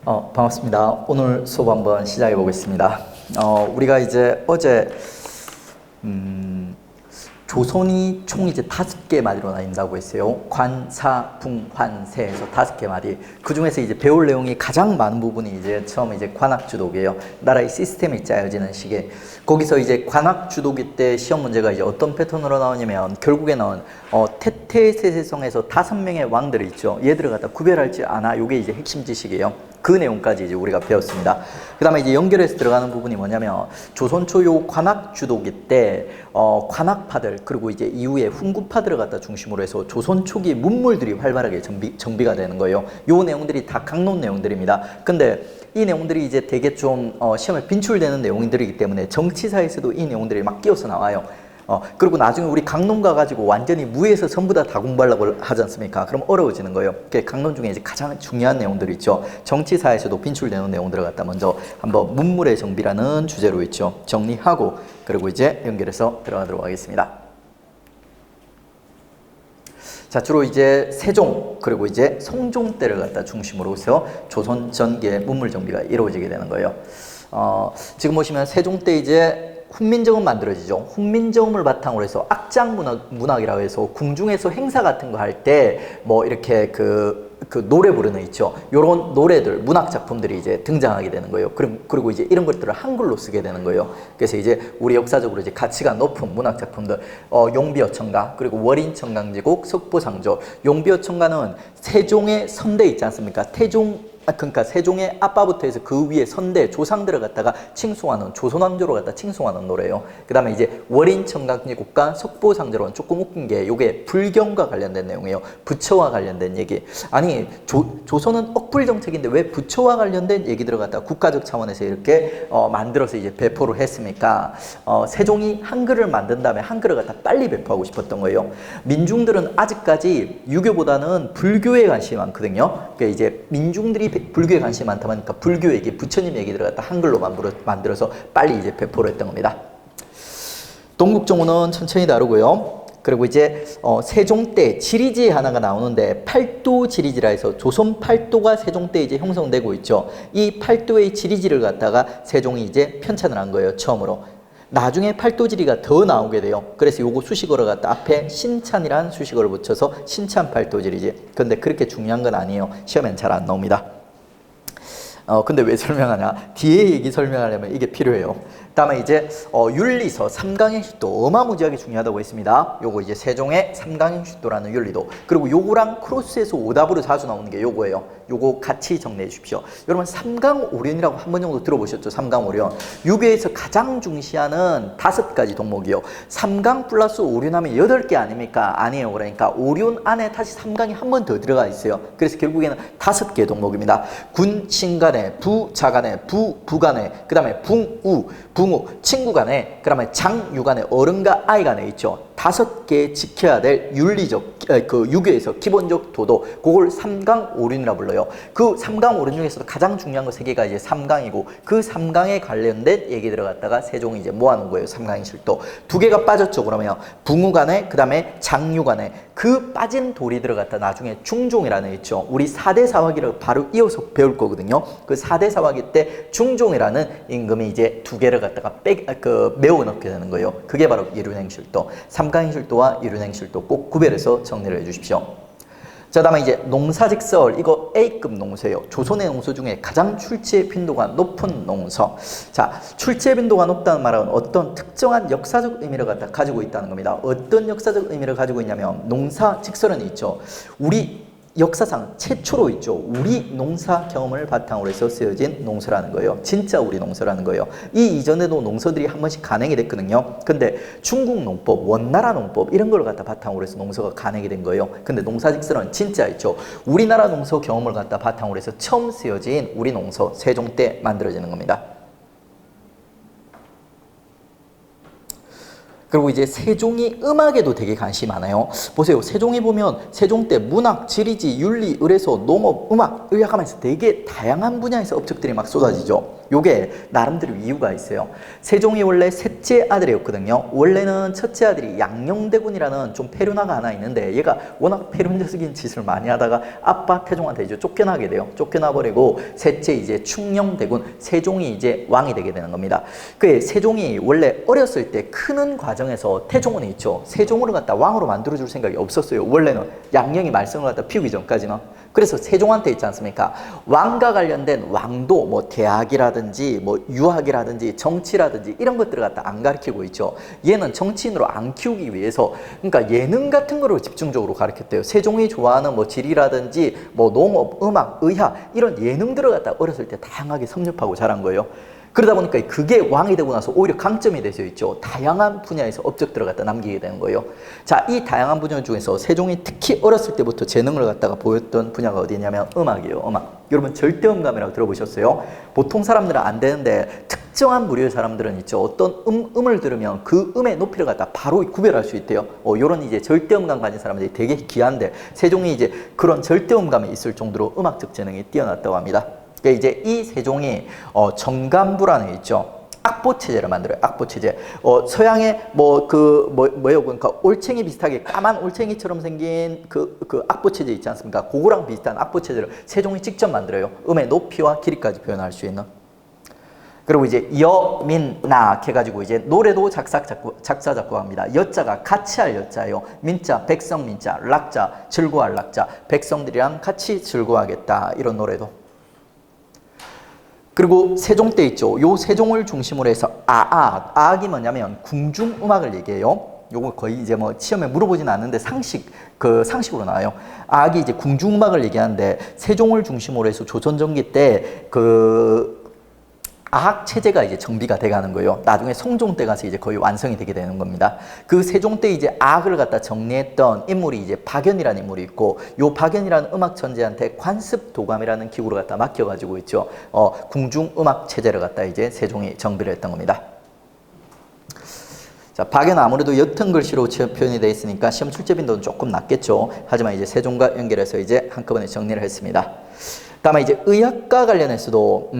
반갑습니다. 오늘 수업 한번 시작해 보겠습니다. 우리가 이제 어제 조선이 총 이제 5개 마디로 나뉜다고 했어요. 관, 사, 풍, 환, 세에서 5개 마디. 그 중에서 이제 배울 내용이 가장 많은 부분이 이제 처음에 이제 관학주독이에요. 나라의 시스템이 짜여지는 시기에. 거기서 이제 관학주독일 때 시험 문제가 이제 어떤 패턴으로 나오냐면 결국에 나온 태태세세성에서 5명의 왕들이 있죠. 얘들을 갖다 구별할지 않아. 요게 이제 핵심 지식이에요. 그 내용까지 이제 우리가 배웠습니다. 그 다음에 이제 연결해서 들어가는 부분이 뭐냐면 조선 초 관학주독일 때 관학파들 그리고 이제 이후에 훈구파들을 갖다 중심으로 해서 조선 초기 문물들이 활발하게 정비가 되는 거예요. 요 내용들이 다 강론 내용들입니다. 근데 이 내용들이 이제 되게 좀 시험에 빈출되는 내용들이기 때문에 정치사에서도 이 내용들이 막 끼어서 나와요. 그리고 나중에 우리 강론 가가지고 완전히 무에서 전부 다 공부하려고 하지 않습니까? 그럼 어려워지는 거예요. 강론 중에 이제 가장 중요한 내용들이 있죠. 정치사에서도 빈출되는 내용들을 갖다 먼저 한번 문물의 정비라는 주제로 있죠. 정리하고 그리고 이제 연결해서 들어가도록 하겠습니다. 자, 주로 이제 세종 그리고 이제 성종 때를 갖다 중심으로 해서 조선 전기의 문물 정비가 이루어지게 되는 거예요. 지금 보시면 세종 때 이제 훈민정음 만들어지죠. 훈민정음을 바탕으로 해서 악장 문학이라고 해서 궁중에서 행사 같은 거 할 때 뭐 이렇게 그 노래 부르는 있죠. 요런 노래들, 문학 작품들이 이제 등장하게 되는 거예요. 그리고 이제 이런 것들을 한글로 쓰게 되는 거예요. 그래서 이제 우리 역사적으로 이제 가치가 높은 문학 작품들, 용비어천가, 그리고 월인천강제국, 석보상조. 용비어천가는 세종의 선대 있지 않습니까? 그러니까 세종의 아빠부터 해서 그 위에 선대 조상들을 갖다가 칭송하는 조선왕조로 갖다 칭송하는 노래예요. 그 다음에 이제 월인천강제국과 석보상조로는 조금 웃긴 게 이게 불경과 관련된 내용이에요. 부처와 관련된 얘기. 아니 조선은 억불정책인데 왜 부처와 관련된 얘기들을 갖다가 국가적 차원에서 이렇게 만들어서 이제 배포를 했습니까? 세종이 한글을 만든 다음에 한글을 갖다 빨리 배포하고 싶었던 거예요. 민중들은 아직까지 유교보다는 불교에 관심이 많거든요. 그러니까 이제 민중들이 불교에 관심이 많다 보니까 불교 얘기, 부처님 얘기들을 갖다 한글로 만들어서 빨리 이제 배포를 했던 겁니다. 동국정원은 천천히 다루고요. 그리고 이제 세종 때 지리지 하나가 나오는데 팔도 지리지라 해서 조선 팔도가 세종 때 이제 형성되고 있죠. 이 팔도의 지리지를 갖다가 세종이 이제 편찬을 한 거예요. 처음으로. 나중에 팔도지리가 더 나오게 돼요. 그래서 요거 수식어를 갖다 앞에 신찬이라는 수식어를 붙여서 신찬 팔도지리지. 근데 그렇게 중요한 건 아니에요. 시험엔 잘 안 나옵니다. 근데 왜 설명하냐? 뒤에 얘기 설명하려면 이게 필요해요. 다음에 이제 윤리서 삼강행실도 어마무지하게 중요하다고 했습니다. 요거 이제 세종의 삼강행실도라는 윤리도. 그리고 요거랑 크로스해서 오답으로 자주 나오는 게 요거예요. 요거 같이 정리해 주십시오. 여러분 삼강오륜이라고 한 번 정도 들어보셨죠? 삼강오륜. 유교에서 가장 중시하는 5가지 동목이요. 삼강 플러스 오륜하면 8개 아닙니까? 아니에요. 그러니까 오륜 안에 다시 삼강이 한 번 더 들어가 있어요. 그래서 결국에는 5개 동목입니다. 군, 친간에, 부, 자간에, 부간에, 그 다음에 붕우, 붕우, 친구 간에, 그 다음에 장, 유간에, 어른과 아이 간에 있죠. 5개 지켜야 될 윤리적, 그 유교에서 기본적 도도, 그걸 삼강오륜이라 불러요. 그 삼강오륜 중에서도 가장 중요한 거 3개가 이제 삼강이고, 그 삼강에 관련된 얘기들을 갖다가 세종이 이제 모아놓은 거예요. 삼강행실도. 2개가 빠졌죠. 그러면 붕우간에, 그 다음에 장유간에, 그 빠진 돌이 들어갔다 나중에 중종이라는 게 있죠. 우리 4대 사화기를 바로 이어서 배울 거거든요. 그 4대 사화기 때 중종이라는 임금이 이제 2개를 갖다가 메워 넣게 되는 거예요. 그게 바로 이륜행실도. 삼강행실도와 이륜행실도 꼭 구별해서 정리를 해주십시오. 자, 다음에 이제 농사직설, 이거 A급 농서예요. 조선의 농서 중에 가장 출제 빈도가 높은 농서. 자, 출제 빈도가 높다는 말은 어떤 특정한 역사적 의미를 갖다 가지고 있다는 겁니다. 어떤 역사적 의미를 가지고 있냐면 농사직설은 있죠. 우리 역사상 최초로 있죠. 우리 농사 경험을 바탕으로 해서 쓰여진 농서라는 거예요. 진짜 우리 농서라는 거예요. 이 이전에도 농서들이 한 번씩 간행이 됐거든요. 근데 중국 농법, 원나라 농법 이런 걸 갖다 바탕으로 해서 농서가 간행이 된 거예요. 근데 농사직설은 진짜 있죠. 우리나라 농서 경험을 갖다 바탕으로 해서 처음 쓰여진 우리 농서, 세종 때 만들어지는 겁니다. 그리고 이제 세종이 음악에도 되게 관심이 많아요. 보세요. 세종이 보면 세종 때 문학, 지리지, 윤리, 의례서, 농업, 음악, 의학 하면서 되게 다양한 분야에서 업적들이 막 쏟아지죠. 요게 나름대로 이유가 있어요. 세종이 원래 셋째 아들이었거든요. 원래는 첫째 아들이 양녕대군이라는 좀 패륜아가 하나 있는데 얘가 워낙 패륜적인 짓을 많이 하다가 아빠 태종한테 이제 쫓겨나게 돼요. 쫓겨나버리고 셋째 이제 충녕대군, 세종이 이제 왕이 되게 되는 겁니다. 그 세종이 원래 어렸을 때 크는 과정에서 태종은 있죠. 세종을 갖다 왕으로 만들어줄 생각이 없었어요. 원래는 양녕이 말썽을 갖다 피우기 전까지는. 그래서 세종한테 있지 않습니까? 왕과 관련된 왕도 뭐 대학이라든지 뭐 유학이라든지 정치라든지 이런 것들을 갖다 안 가르치고 있죠. 얘는 정치인으로 안 키우기 위해서 그러니까 예능 같은 거를 집중적으로 가르쳤대요. 세종이 좋아하는 뭐 지리라든지 뭐 농업, 음악, 의학 이런 예능들을 갖다 어렸을 때 다양하게 섭렵하고 자란 거예요. 그러다 보니까 그게 왕이 되고 나서 오히려 강점이 되어 있죠. 다양한 분야에서 업적들을 갖다 남기게 되는 거예요. 자, 이 다양한 분야 중에서 세종이 특히 어렸을 때부터 재능을 갖다가 보였던 분야가 어디냐면 음악이에요. 음악. 여러분 절대음감이라고 들어보셨어요? 보통 사람들은 안 되는데 특정한 부류의 사람들은 있죠. 어떤 음을 들으면 그 음의 높이를 갖다 바로 구별할 수 있대요. 요런 이제 절대음감 가진 사람들이 되게 귀한데 세종이 이제 그런 절대음감이 있을 정도로 음악적 재능이 뛰어났다고 합니다. 이제 이 세종이 정간부라는 게 있죠. 악보 체제를 만들어요. 악보 체제. 서양의 뭐예요? 그러니까 올챙이 비슷하게 까만 올챙이처럼 생긴 그 악보 체제 있지 않습니까? 그거랑 비슷한 악보 체제를 세종이 직접 만들어요. 음의 높이와 길이까지 표현할 수 있는. 그리고 이제 여민낙 해가지고 이제 노래도 작사 작곡합니다. 여자가 같이 할 여자예요. 민자 백성 민자, 락자 즐거워할 락자, 백성들이랑 같이 즐거워하겠다 이런 노래도. 그리고 세종 때 있죠. 요 세종을 중심으로 해서 아악이 뭐냐면 궁중음악을 얘기해요. 요거 거의 이제 뭐 시험에 물어보진 않는데 상식으로 나와요. 아악이 이제 궁중음악을 얘기하는데 세종을 중심으로 해서 조선 전기 때 아학 체제가 이제 정비가 돼가는 거예요. 나중에 성종 때 가서 이제 거의 완성이 되게 되는 겁니다. 그 세종 때 이제 아학을 갖다 정리했던 인물이 이제 박연이라는 인물이 있고, 요 박연이라는 음악 천재한테 관습 도감이라는 기구를 갖다 맡겨가지고 있죠. 궁중 음악 체제를 갖다 이제 세종이 정비를 했던 겁니다. 자, 박연은 아무래도 옅은 글씨로 표현이 되어 있으니까 시험 출제 빈도는 조금 낮겠죠. 하지만 이제 세종과 연결해서 이제 한꺼번에 정리를 했습니다. 다음에 이제 의학과 관련해서도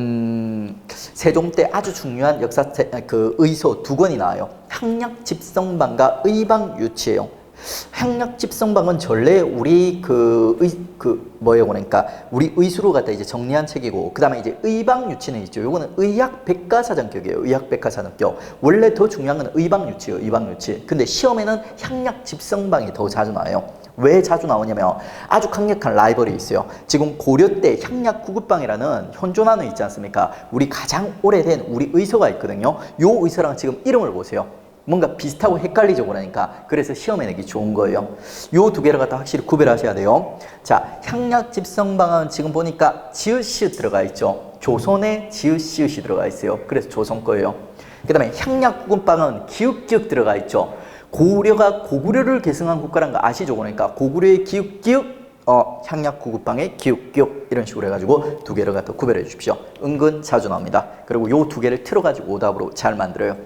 세종 때 아주 중요한 역사 의서 두 권이 나와요. 향약집성방과 의방유치예요. 향약집성방은 전래 우리 그러니까 우리 의수로 갖다 이제 정리한 책이고, 그 다음에 이제 의방유치는 있죠. 요거는 의학백과사전격이에요. 의학백과사전격. 원래 더 중요한 건 의방유치예요. 의방유치. 근데 시험에는 향약집성방이 더 자주 나와요. 왜 자주 나오냐면 아주 강력한 라이벌이 있어요. 지금 고려 때 향약구급방이라는 현존하는 있지 않습니까? 우리 가장 오래된 우리 의서가 있거든요. 요 의서랑 지금 이름을 보세요. 뭔가 비슷하고 헷갈리죠, 그러니까. 그래서 시험에 내기 좋은 거예요. 요 두 개를 갖다 확실히 구별하셔야 돼요. 자, 향약집성방은 지금 보니까 지읒시읒 들어가 있죠. 조선에 지읒시읒이 들어가 있어요. 그래서 조선 거예요. 그 다음에 향약구급방은 기읒기읒 들어가 있죠. 고려가 고구려를 계승한 국가라는 거 아시죠? 그러니까 고구려의 기읒기읒, 향약구급방의 기읒기읒 이런 식으로 해가지고 두 개를 갖다 구별해 주십시오. 은근 자주 나옵니다. 그리고 요 두 개를 틀어가지고 오답으로 잘 만들어요.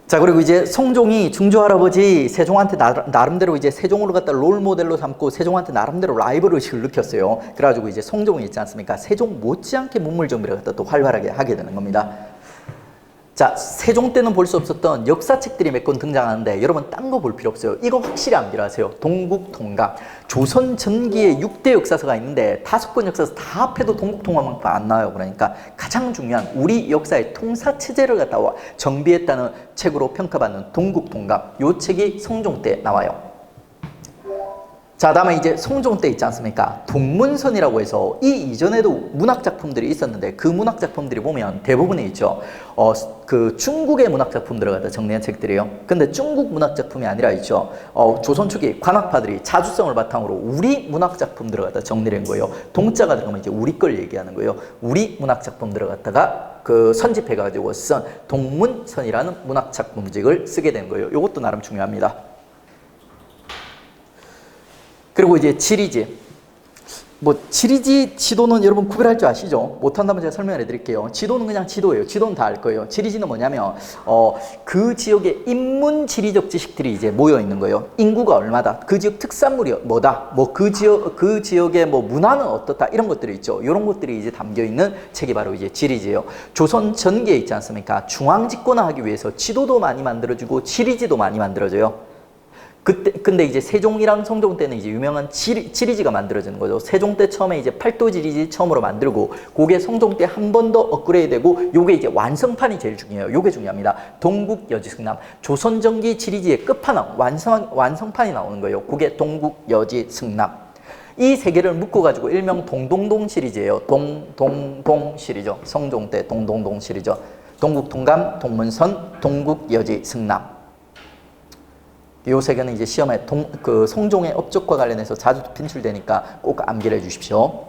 자, 그리고 이제 성종이 중조할아버지 세종한테 나름대로 이제 세종으로 갖다 롤 모델로 삼고 세종한테 나름대로 라이벌 의식을 느꼈어요. 그래가지고 이제 성종이 있지 않습니까? 세종 못지않게 문물 정비를 갖다 또 활발하게 하게 되는 겁니다. 자, 세종 때는 볼 수 없었던 역사책들이 몇 권 등장하는데 여러분 딴 거 볼 필요 없어요. 이거 확실히 암기하세요. 동국통감. 조선 전기에 6대 역사서가 있는데 5권 역사서 다 합해도 동국통감만큼 안 나와요. 그러니까 가장 중요한 우리 역사의 통사체제를 갖다 정비했다는 책으로 평가받는 동국통감. 요 책이 성종 때 나와요. 자, 다음에 이제 성종 때 있지 않습니까? 동문선이라고 해서 이 이전에도 문학작품들이 있었는데 그 문학작품들이 보면 대부분에 있죠. 그 중국의 문학작품들을 갖다 정리한 책들이에요. 근데 중국 문학작품이 아니라 있죠. 조선 초기 관학파들이 자주성을 바탕으로 우리 문학작품들을 갖다 정리한 거예요. 동자가 들어가면 이제 우리 걸 얘기하는 거예요. 우리 문학작품들을 갖다가 선집해가지고 쓴 동문선이라는 문학작품집을 쓰게 된 거예요. 이것도 나름 중요합니다. 그리고 이제 지리지. 뭐 지리지 지도는 여러분 구별할 줄 아시죠? 못한다면 제가 설명을 해드릴게요. 지도는 그냥 지도예요. 지도는 다 알 거예요. 지리지는 뭐냐면 그 지역의 인문 지리적 지식들이 이제 모여 있는 거예요. 인구가 얼마다, 그 지역 특산물이 뭐다, 뭐 그 지역의 뭐 문화는 어떻다, 이런 것들이 있죠. 이런 것들이 이제 담겨 있는 책이 바로 이제 지리지예요. 조선 전기에 있지 않습니까? 중앙 집권화하기 위해서 지도도 많이 만들어주고 지리지도 많이 만들어져요. 근데 이제 세종이랑 성종 때는 이제 유명한 지리지가 만들어지는 거죠. 세종 때 처음에 이제 팔도 지리지 처음으로 만들고, 그게 성종 때 한 번 더 업그레이드 되고, 요게 이제 완성판이 제일 중요해요. 요게 중요합니다. 동국 여지 승남. 조선 전기 지리지의 끝판왕, 완성판이 나오는 거예요. 그게 동국 여지 승남. 이 세 개를 묶어가지고 일명 동동동 시리즈예요. 동동동 시리즈. 성종 때 동동동 시리즈. 동국통감, 동문선, 동국여지, 승남. 요 세 개는 이제 시험에 성종의 업적과 관련해서 자주 빈출되니까 꼭 암기를 해 주십시오.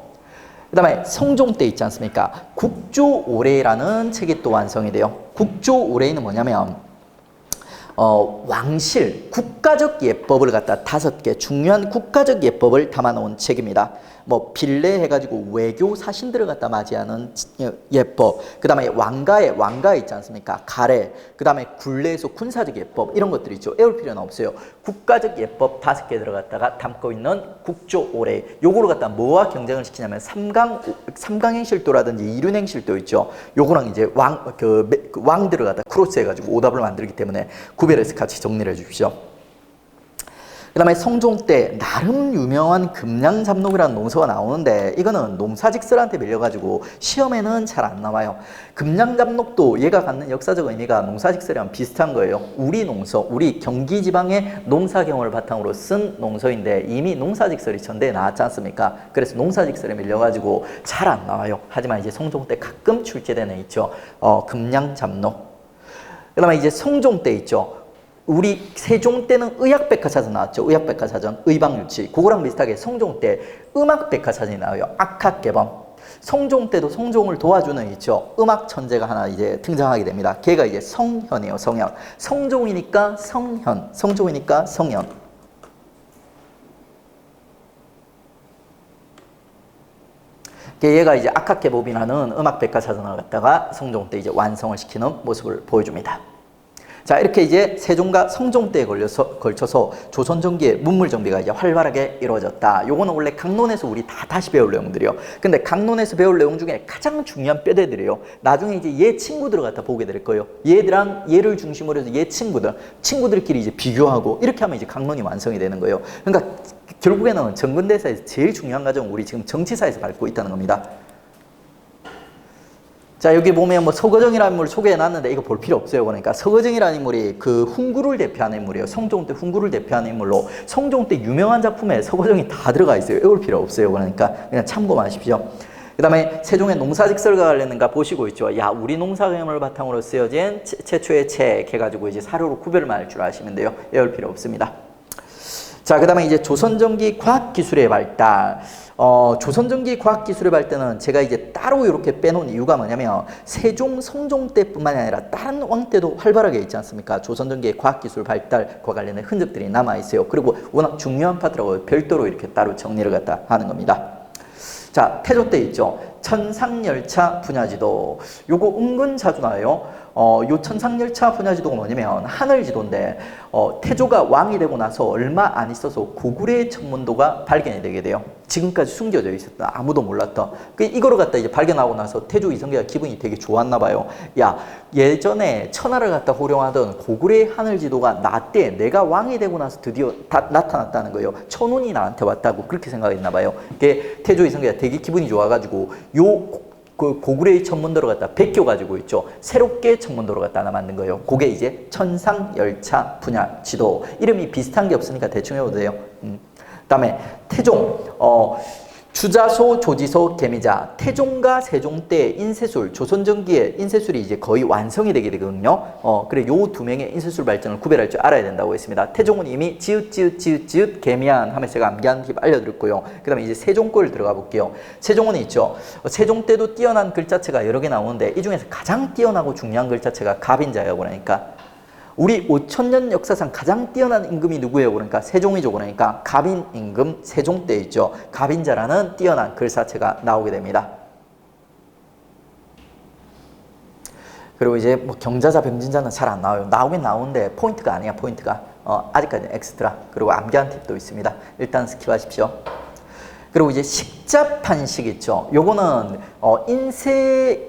그 다음에 성종 때 있지 않습니까? 국조오례라는 책이 또 완성이 돼요. 국조오례는 뭐냐면 왕실, 국가적 예법을 갖다 5개 중요한 국가적 예법을 담아놓은 책입니다. 뭐 빌례 해가지고 외교 사신들을 갖다 맞이하는 예법, 그 다음에 왕가 있지 않습니까? 가례, 그 다음에 굴례에서 군사적 예법, 이런 것들이 있죠. 외울 필요는 없어요. 국가적 예법 5개 들어갔다가 담고 있는 국조오례, 요거를 갖다 뭐와 경쟁을 시키냐면 삼강행실도라든지 이륜행실도 있죠. 요거랑 이제 왕들을 갖다 크로스 해가지고 오답을 만들기 때문에 구별해서 같이 정리를 해주십시오. 그 다음에 성종 때 나름 유명한 금량잡록이라는 농서가 나오는데, 이거는 농사직설한테 밀려가지고 시험에는 잘 안 나와요. 금량잡록도 얘가 갖는 역사적 의미가 농사직설이랑 비슷한 거예요. 우리 농서, 우리 경기 지방의 농사 경험을 바탕으로 쓴 농서인데 이미 농사직설이 전대에 나왔지 않습니까? 그래서 농사직설에 밀려가지고 잘 안 나와요. 하지만 이제 성종 때 가끔 출제되는 애 있죠. 금량잡록. 그 다음에 이제 성종 때 있죠. 우리 세종 때는 의학백과사전 나왔죠. 의학백과사전, 의방유치. 그거랑 비슷하게 성종 때 음악백과사전이 나와요. 악학개범. 성종 때도 성종을 도와주는 있죠. 음악 천재가 하나 이제 등장하게 됩니다. 걔가 이제 성현이에요. 성현. 성종이니까 성현. 성종이니까 성현. 얘가 이제 악학개범이라는 음악백과사전을 갖다가 성종 때 이제 완성을 시키는 모습을 보여줍니다. 자, 이렇게 이제 세종과 성종 때에 걸쳐서 조선 전기의 문물 정비가 이제 활발하게 이루어졌다. 요거는 원래 강론에서 우리 다시 배울 내용들이요. 근데 강론에서 배울 내용 중에 가장 중요한 뼈대들이에요. 나중에 이제 얘 친구들을 갖다 보게 될 거예요. 얘들랑 얘를 중심으로 해서 얘 친구들끼리 이제 비교하고, 이렇게 하면 이제 강론이 완성이 되는 거예요. 그러니까 결국에는 정근대사에서 제일 중요한 과정은 우리 지금 정치사에서 밟고 있다는 겁니다. 자, 여기 보면 뭐 서거정이라는 인물을 소개해놨는데 이거 볼 필요 없어요. 그러니까 서거정이라는 인물이 그 훈구를 대표하는 인물이에요. 성종 때 훈구를 대표하는 인물로, 성종 때 유명한 작품에 서거정이 다 들어가 있어요. 외울 필요 없어요. 그러니까 그냥 참고만 하십시오. 그 다음에 세종의 농사직설과 관련된가 보시고 있죠. 야, 우리 농사 경험을 바탕으로 쓰여진 최초의 책 해가지고 이제 사료로 구별만 할 줄 아시면 돼요. 외울 필요 없습니다. 자, 그 다음에 이제 조선전기 과학기술의 발달. 조선전기 과학기술의 발달은 제가 이제 따로 이렇게 빼놓은 이유가 뭐냐면, 세종, 성종 때뿐만이 아니라 다른 왕 때도 활발하게 있지 않습니까? 조선전기의 과학기술 발달과 관련된 흔적들이 남아있어요. 그리고 워낙 중요한 파트라고 별도로 이렇게 따로 정리를 갖다 하는 겁니다. 자, 태조 때 있죠. 천상열차 분야지도. 요거 은근 자주 나와요. 요 천상열차 분야지도가 뭐냐면 하늘지도인데, 태조가 왕이 되고 나서 얼마 안 있어서 고구려의 천문도가 발견이 되게 돼요. 지금까지 숨겨져 있었다. 아무도 몰랐다. 이거를 갖다 이제 발견하고 나서 태조 이성계가 기분이 되게 좋았나 봐요. 야, 예전에 천하를 갖다 호령하던 고구려의 하늘지도가 나 때 내가 왕이 되고 나서 드디어 나타났다는 거예요. 천운이 나한테 왔다고 그렇게 생각했나 봐요. 태조 이성계가 되게 기분이 좋아가지고 그 고구려의 천문도를 갖다 베껴가지고 있죠. 새롭게 천문도를 갖다 하나 만든 거예요. 그게 이제 천상열차 분야 지도. 이름이 비슷한 게 없으니까 대충 외워도 돼요. 그다음에 태종, 주자소, 조지소, 개미자. 태종과 세종 때 인쇄술, 조선전기의 인쇄술이 이제 거의 완성이 되게 되거든요. 그래 요 두 명의 인쇄술 발전을 구별할 줄 알아야 된다고 했습니다. 태종은 이미 지읒 개미안 하면서 제가 암기하는 팁 알려드렸고요. 그 다음에 이제 세종 거를 들어가 볼게요. 세종은 있죠. 세종 때도 뛰어난 글자체가 여러 개 나오는데 이 중에서 가장 뛰어나고 중요한 글자체가 갑인자예요. 그러니까 우리 5천년 역사상 가장 뛰어난 임금이 누구예요? 그러니까 세종이죠. 그러니까 갑인 임금 세종 때 있죠. 갑인자라는 뛰어난 글사체가 나오게 됩니다. 그리고 이제 뭐 경자자, 병진자는 잘 안 나와요. 나오긴 나오는데 포인트가 아니야, 포인트가. 아직까지 엑스트라. 그리고 암기한 팁도 있습니다. 일단 스킵하십시오. 그리고 이제 식자판식 있죠. 요거는 인쇄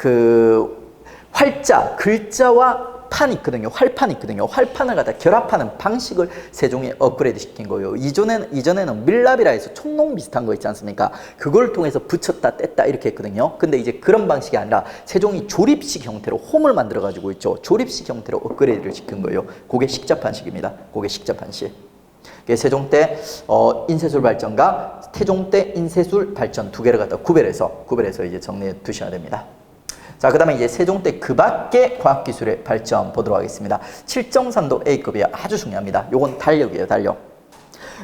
활자, 글자와 판이 있거든요. 활판이 있거든요. 활판을 갖다 결합하는 방식을 세종이 업그레이드 시킨 거예요. 이전에는 밀랍이라 해서 촌농 비슷한 거 있지 않습니까? 그걸 통해서 붙였다 뗐다 이렇게 했거든요. 근데 이제 그런 방식이 아니라 세종이 조립식 형태로 홈을 만들어 가지고 있죠. 조립식 형태로 업그레이드를 시킨 거예요. 그게 식자판식입니다. 그게 식자판식. 세종 때 인쇄술 발전과 태종 때 인쇄술 발전 두 개를 갖다 구별해서 이제 정리해 두셔야 됩니다. 자, 그 다음에 이제 세종 때 그 밖의 과학기술의 발전 보도록 하겠습니다. 칠정산도 A급이에요. 아주 중요합니다. 요건 달력이에요, 달력.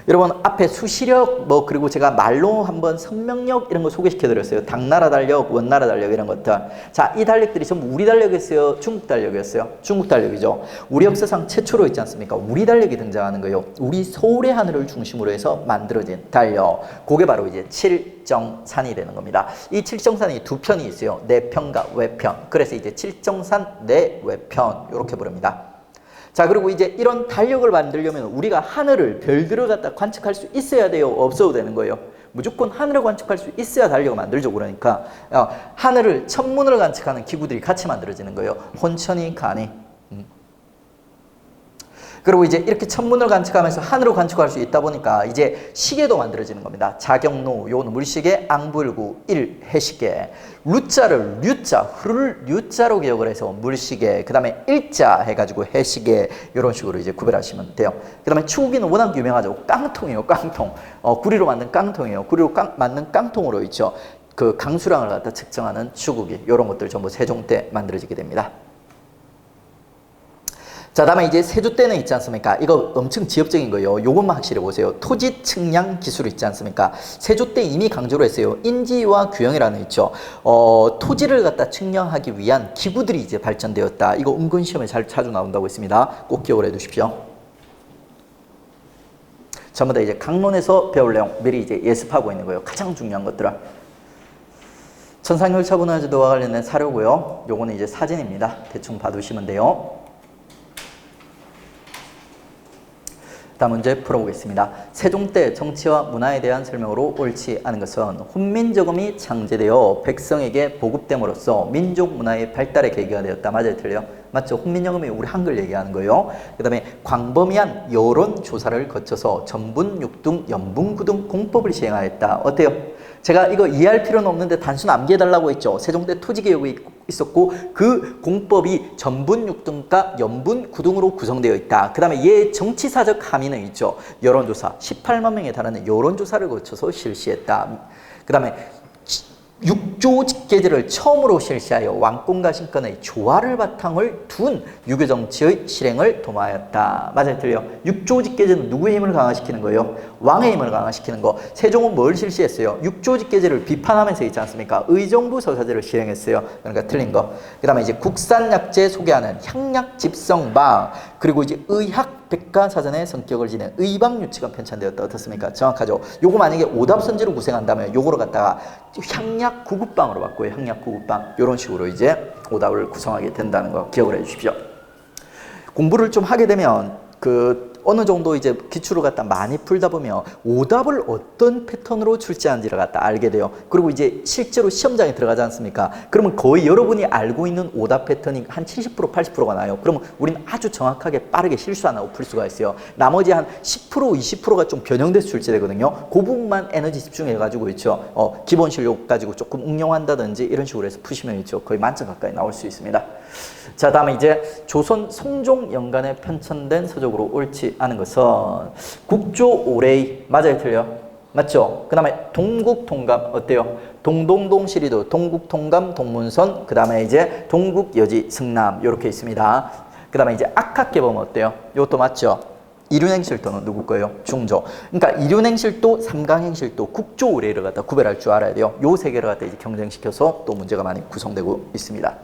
여러분, 앞에 수시력, 그리고 제가 말로 한번 선명력 이런 거 소개시켜 드렸어요. 당나라 달력, 원나라 달력 이런 것들. 자, 이 달력들이 전부 우리 달력이었어요? 중국 달력이었어요? 중국 달력이죠. 우리 역사상 최초로 있지 않습니까? 우리 달력이 등장하는 거예요. 우리 서울의 하늘을 중심으로 해서 만들어진 달력. 그게 바로 이제 칠정산이 되는 겁니다. 이 칠정산이 두 편이 있어요. 내편과 외편. 그래서 이제 칠정산, 내외편 이렇게 부릅니다. 자, 그리고 이제 이런 달력을 만들려면 우리가 하늘을, 별들을 갖다 관측할 수 있어야 돼요? 없어도 되는 거예요? 무조건 하늘을 관측할 수 있어야 달력을 만들죠. 그러니까 하늘을, 천문을 관측하는 기구들이 같이 만들어지는 거예요. 혼천이, 간이. 그리고 이제 이렇게 천문을 관측하면서 하늘을 관측할 수 있다 보니까 이제 시계도 만들어지는 겁니다. 자경로, 요는 물시계, 앙불구, 일해시계. 루자를 류자, 흐를 류자로 기억을 해서 물시계, 그 다음에 일자 해가지고 해시계, 이런 식으로 이제 구별하시면 돼요. 그 다음에 추구기는 워낙 유명하죠. 깡통이에요, 깡통. 구리로 만든 깡통이에요. 구리로 만든 깡통으로 있죠. 그 강수량을 갖다 측정하는 추구기, 이런 것들 전부 세종 때 만들어지게 됩니다. 자, 다음에 이제 세조 때는 있지 않습니까? 이거 엄청 지엽적인 거예요. 요것만 확실히 보세요. 토지 측량 기술 있지 않습니까? 세조 때 이미 강조를 했어요. 인지와 규형이라는 있죠. 토지를 갖다 측량하기 위한 기구들이 이제 발전되었다. 이거 은근 시험에 자주 나온다고 했습니다. 꼭 기억을 해두십시오. 전부 다 이제 강론에서 배울 내용 미리 이제 예습하고 있는 거예요. 가장 중요한 것들은. 천상열차분화제도와 관련된 사료고요. 요거는 이제 사진입니다. 대충 봐두시면 돼요. 다음 문제 풀어보겠습니다. 세종 때 정치와 문화에 대한 설명으로 옳지 않은 것은 훈민저금이 창제되어 백성에게 보급됨으로써 민족 문화의 발달의 계기가 되었다. 맞아요? 틀려요? 맞죠? 훈민저금이 우리 한글 얘기하는 거예요. 그 다음에 광범위한 여론조사를 거쳐서 전분, 육등, 연분, 구등 공법을 시행하였다. 어때요? 제가 이거 이해할 필요는 없는데 단순 암기해달라고 했죠. 세종 때 토지개혁이 있었고 그 공법이 전분, 육등과 연분, 구등으로 구성되어 있다. 그 다음에 얘 정치사적 함의는 있죠. 여론조사, 18만 명에 달하는 여론조사를 거쳐서 실시했다. 그 다음에 육조 직계제를 처음으로 실시하여 왕권과 신권의 조화를 바탕을 둔 유교정치의 실행을 도모하였다. 맞아요, 틀려. 육조 직계제는 누구의 힘을 강화시키는 거예요? 왕의 힘을 강화시키는 거. 세종은 뭘 실시했어요? 육조 직계제를 비판하면서 있지 않습니까? 의정부 서사제를 실행했어요. 그러니까 틀린 거. 그 다음에 이제 국산약재 소개하는 향약집성방, 그리고 이제 의학 백과사전의 성격을 지닌 의방유치가 편찬되었다. 어떻습니까? 정확하죠? 요거 만약에 오답선지로 구성한다면 요거를 갖다가 향약구급방으로 바꿔요. 향약구급방. 요런 식으로 이제 오답을 구성하게 된다는 거 기억을 해 주십시오. 공부를 좀 하게 되면 어느 정도 이제 기출을 갖다 많이 풀다 보면 오답을 어떤 패턴으로 출제하는지를 갖다 알게 돼요. 그리고 이제 실제로 시험장에 들어가지 않습니까? 그러면 거의 여러분이 알고 있는 오답 패턴이 한 70%, 80%가 나요. 그러면 우리는 아주 정확하게 빠르게 실수 안 하고 풀 수가 있어요. 나머지 한 10%, 20%가 좀 변형돼서 출제되거든요. 그 부분만 에너지 집중해가지고 있죠. 기본 실력 가지고 조금 응용한다든지 이런 식으로 해서 푸시면 있죠. 거의 만점 가까이 나올 수 있습니다. 자, 다음에 이제 조선 성종 연간에 편찬된 서적으로 옳지 않은 것은 국조 오레이. 맞아요, 틀려? 맞죠? 그 다음에 동국통감 어때요? 동동동 시리도 동국통감 동문선, 그 다음에 이제 동국여지 승남 이렇게 있습니다. 그 다음에 이제 악학개범 어때요? 이것도 맞죠? 이륜행실도는 누구 거예요? 중조. 그러니까 이륜행실도, 삼강행실도, 국조 오레이를 갖다 구별할 줄 알아야 돼요. 요 세 개를 갖다 이제 경쟁시켜서 또 문제가 많이 구성되고 있습니다.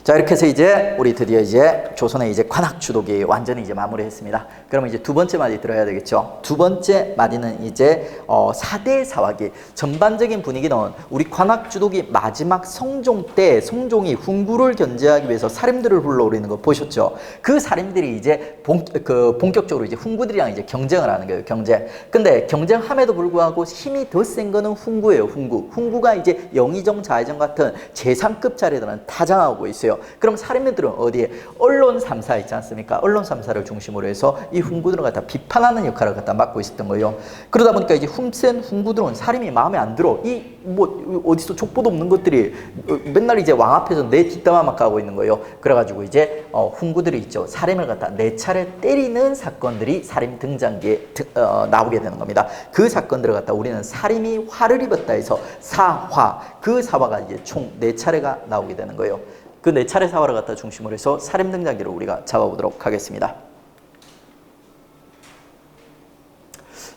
자, 이렇게 해서 이제 우리 드디어 이제 조선의 이제 관악 주도기 완전히 이제 마무리했습니다. 그러면 이제 두 번째 마디 들어야 되겠죠. 두 번째 마디는 이제 4대 사화기. 전반적인 분위기는 우리 관악 주도기 마지막 성종 때 성종이 훈구를 견제하기 위해서 사림들을 불러오르는 거 보셨죠? 그 사림들이 이제 본격적으로 이제 훈구들이랑 이제 경쟁을 하는 거예요. 경쟁. 근데 경쟁함에도 불구하고 힘이 더 센 거는 훈구예요. 훈구. 훈구가 이제 영의정, 자의정 같은 제3급 자리들은 타장하고 있어요. 그럼 사림들은 어디에? 언론 3사 있지 않습니까? 언론 3사를 중심으로 해서 이 훈구들을 갖다 비판하는 역할을 갖다 맡고 있었던 거예요. 그러다 보니까 이제 훔센 훈구들은 사림이 마음에 안 들어. 이 뭐 어디서 족보도 없는 것들이 맨날 이제 왕 앞에서 내 뒷담화만 까고 있는 거예요. 그래가지고 이제 훈구들이 있죠. 사림을 갖다 4차례 때리는 사건들이 사림 등장기에 나오게 되는 겁니다. 그 사건들을 갖다 우리는 사림이 화를 입었다 해서 사화, 그 사화가 이제 총 4차례가 나오게 되는 거예요. 그 4차례 사화를 갖다 중심으로 해서 사림 등장기를 우리가 잡아보도록 하겠습니다.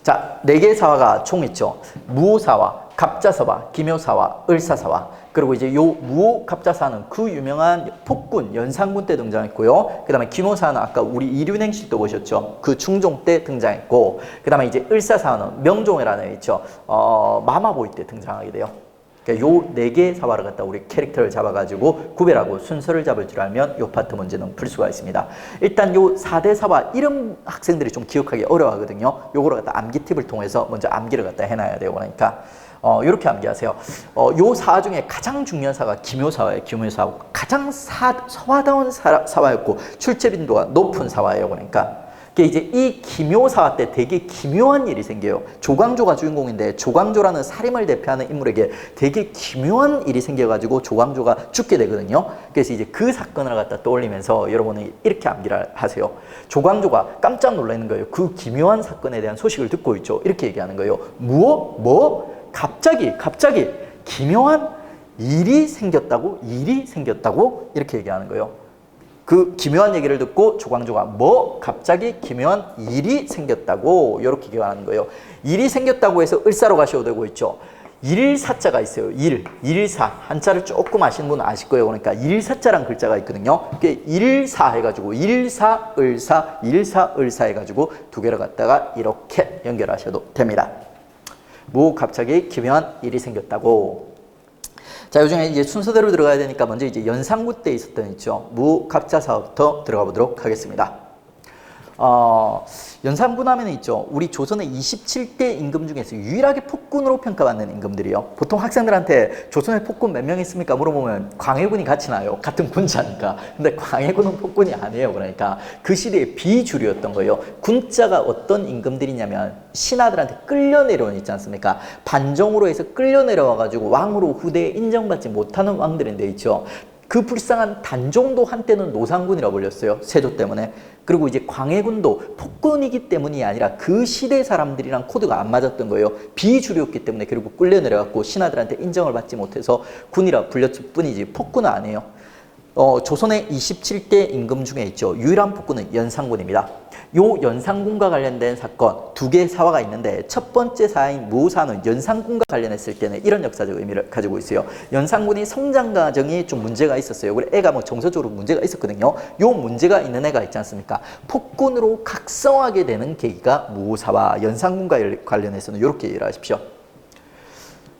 자, 4개의 사화가 총 있죠. 무오사화, 갑자사화, 기묘사화, 을사사화. 그리고 이제 요 무오갑자사는 그 유명한 폭군 연산군 때 등장했고요. 그 다음에 기묘사는 아까 우리 이륜행실도 보셨죠. 그 충종 때 등장했고, 그 다음에 이제 을사사는 명종이라는 애 있죠. 마마보이 때 등장하게 돼요. 그러니까 요 4개의 사화를 갖다 우리 캐릭터를 잡아가지고 구별하고 순서를 잡을 줄 알면 요 파트 문제는 풀 수가 있습니다. 일단 요 4대 사화 이름 학생들이 좀 기억하기 어려워하거든요. 요거를 갖다 암기 팁을 통해서 먼저 암기를 갖다 해놔야 돼요. 그러니까 요렇게 암기하세요. 요 사화 중에 가장 중요한 사화가 기묘사화예요. 기묘사화. 가장 서화다운 사화였고 출제 빈도가 높은 사화예요. 그러니까 이제 이 기묘사화 때 되게 기묘한 일이 생겨요. 조광조가 주인공인데 조광조라는 사림을 대표하는 인물에게 되게 기묘한 일이 생겨가지고 조광조가 죽게 되거든요. 그래서 이제 그 사건을 갖다 떠올리면서 여러분이 이렇게 암기를 하세요. 조광조가 깜짝 놀라는 거예요. 그 기묘한 사건에 대한 소식을 듣고 있죠. 이렇게 얘기하는 거예요. 뭐? 갑자기 기묘한 일이 생겼다고? 이렇게 얘기하는 거예요. 그 기묘한 얘기를 듣고 조광조가 갑자기 기묘한 일이 생겼다고 이렇게 얘기하는 거예요. 일이 생겼다고 해서 을사로 가셔도 되고 있죠. 일사자가 있어요. 일사. 한자를 조금 아시는 분은 아실 거예요. 그러니까 일사자란 글자가 있거든요. 그게 일사 해가지고 일사, 을사 해가지고 두 개를 갖다가 이렇게 연결하셔도 됩니다. 갑자기 기묘한 일이 생겼다고. 자, 요즘에 이제 순서대로 들어가야 되니까 먼저 이제 연산군 때 있었던 있죠. 무갑자사부터 들어가 보도록 하겠습니다. 연산군 하면 있죠. 우리 조선의 27대 임금 중에서 유일하게 폭군으로 평가받는 임금들이요. 보통 학생들한테 조선의 폭군 몇 명 있습니까? 물어보면 광해군이 같이 나요. 같은 군자니까. 근데 광해군은 폭군이 아니에요. 그러니까 그 시대의 비주류였던 거예요. 군자가 어떤 임금들이냐면 신하들한테 끌려 내려온 있지 않습니까? 반정으로 해서 끌려 내려와가지고 왕으로 후대에 인정받지 못하는 왕들인데 있죠. 그 불쌍한 단종도 한때는 노상군이라고 불렸어요. 세조 때문에. 그리고 이제 광해군도 폭군이기 때문이 아니라 그 시대 사람들이랑 코드가 안 맞았던 거예요. 비주류였기 때문에 결국 끌려 내려갔고 신하들한테 인정을 받지 못해서 군이라 불렸을 뿐이지 폭군은 아니에요. 조선의 27대 임금 중에 있죠. 유일한 폭군은 연산군입니다. 요 연산군과 관련된 사건 2개의 사화가 있는데 첫 번째 사화인 무오사는 연산군과 관련했을 때는 이런 역사적 의미를 가지고 있어요. 연산군이 성장 과정이 좀 문제가 있었어요. 그래 애가 뭐 정서적으로 문제가 있었거든요. 요 문제가 있는 애가 있지 않습니까? 폭군으로 각성하게 되는 계기가 무오사와 연산군과 관련해서는 이렇게 이해를 하십시오.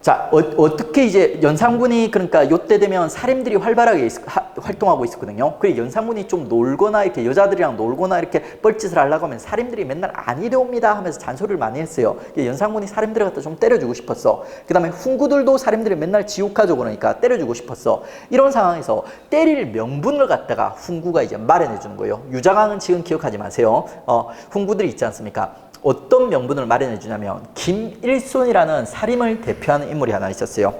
자, 어떻게 이제 연산군이 그러니까 요때 되면 사림들이 활발하게 활동하고 있었거든요. 그래 연산군이 좀 놀거나 이렇게 여자들이랑 놀거나 이렇게 뻘짓을 하려고 하면 사림들이 맨날 안 이래옵니다 하면서 잔소리를 많이 했어요. 연산군이 사림들을 갖다 좀 때려주고 싶었어. 그 다음에 훈구들도 사림들이 맨날 지옥하죠. 그러니까 때려주고 싶었어. 이런 상황에서 때릴 명분을 갖다가 훈구가 이제 마련해 주는 거예요. 유자강은 지금 기억하지 마세요. 훈구들이 있지 않습니까? 어떤 명분을 마련해 주냐면 김일손이라는 사림을 대표하는 인물이 하나 있었어요.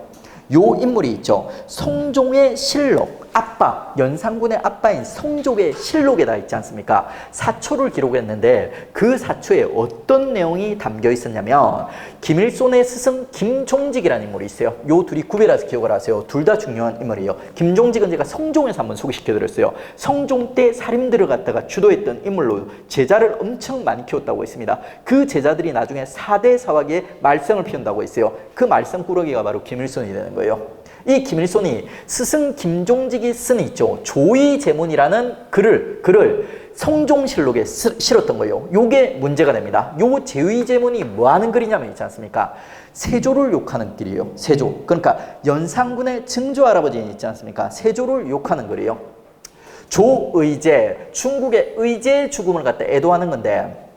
요 인물이 있죠. 성종의 실록, 아빠, 연산군의 아빠인 성종의 실록에 다 있지 않습니까? 사초를 기록했는데 그 사초에 어떤 내용이 담겨 있었냐면 김일손의 스승 김종직이라는 인물이 있어요. 요 둘이 구별해서 기억을 하세요. 둘 다 중요한 인물이에요. 김종직은 제가 성종에서 한번 소개시켜드렸어요. 성종 때 사림들을 갖다가 주도했던 인물로 제자를 엄청 많이 키웠다고 했습니다. 그 제자들이 나중에 4대 사화기에 말썽을 피운다고 했어요. 그 말썽꾸러기가 바로 김일손이 되는 거예요. 이 김일손이 스승 김종직이 쓴 있죠. 조의제문이라는 글을 성종실록에 실었던 거예요. 요게 문제가 됩니다. 요 제의제문이 뭐 하는 글이냐면 있지 않습니까? 세조를 욕하는 글이에요. 세조. 그러니까 연산군의 증조 할아버지 있지 않습니까? 세조를 욕하는 글이에요. 조의제, 중국의 의제의 죽음을 갖다 애도하는 건데,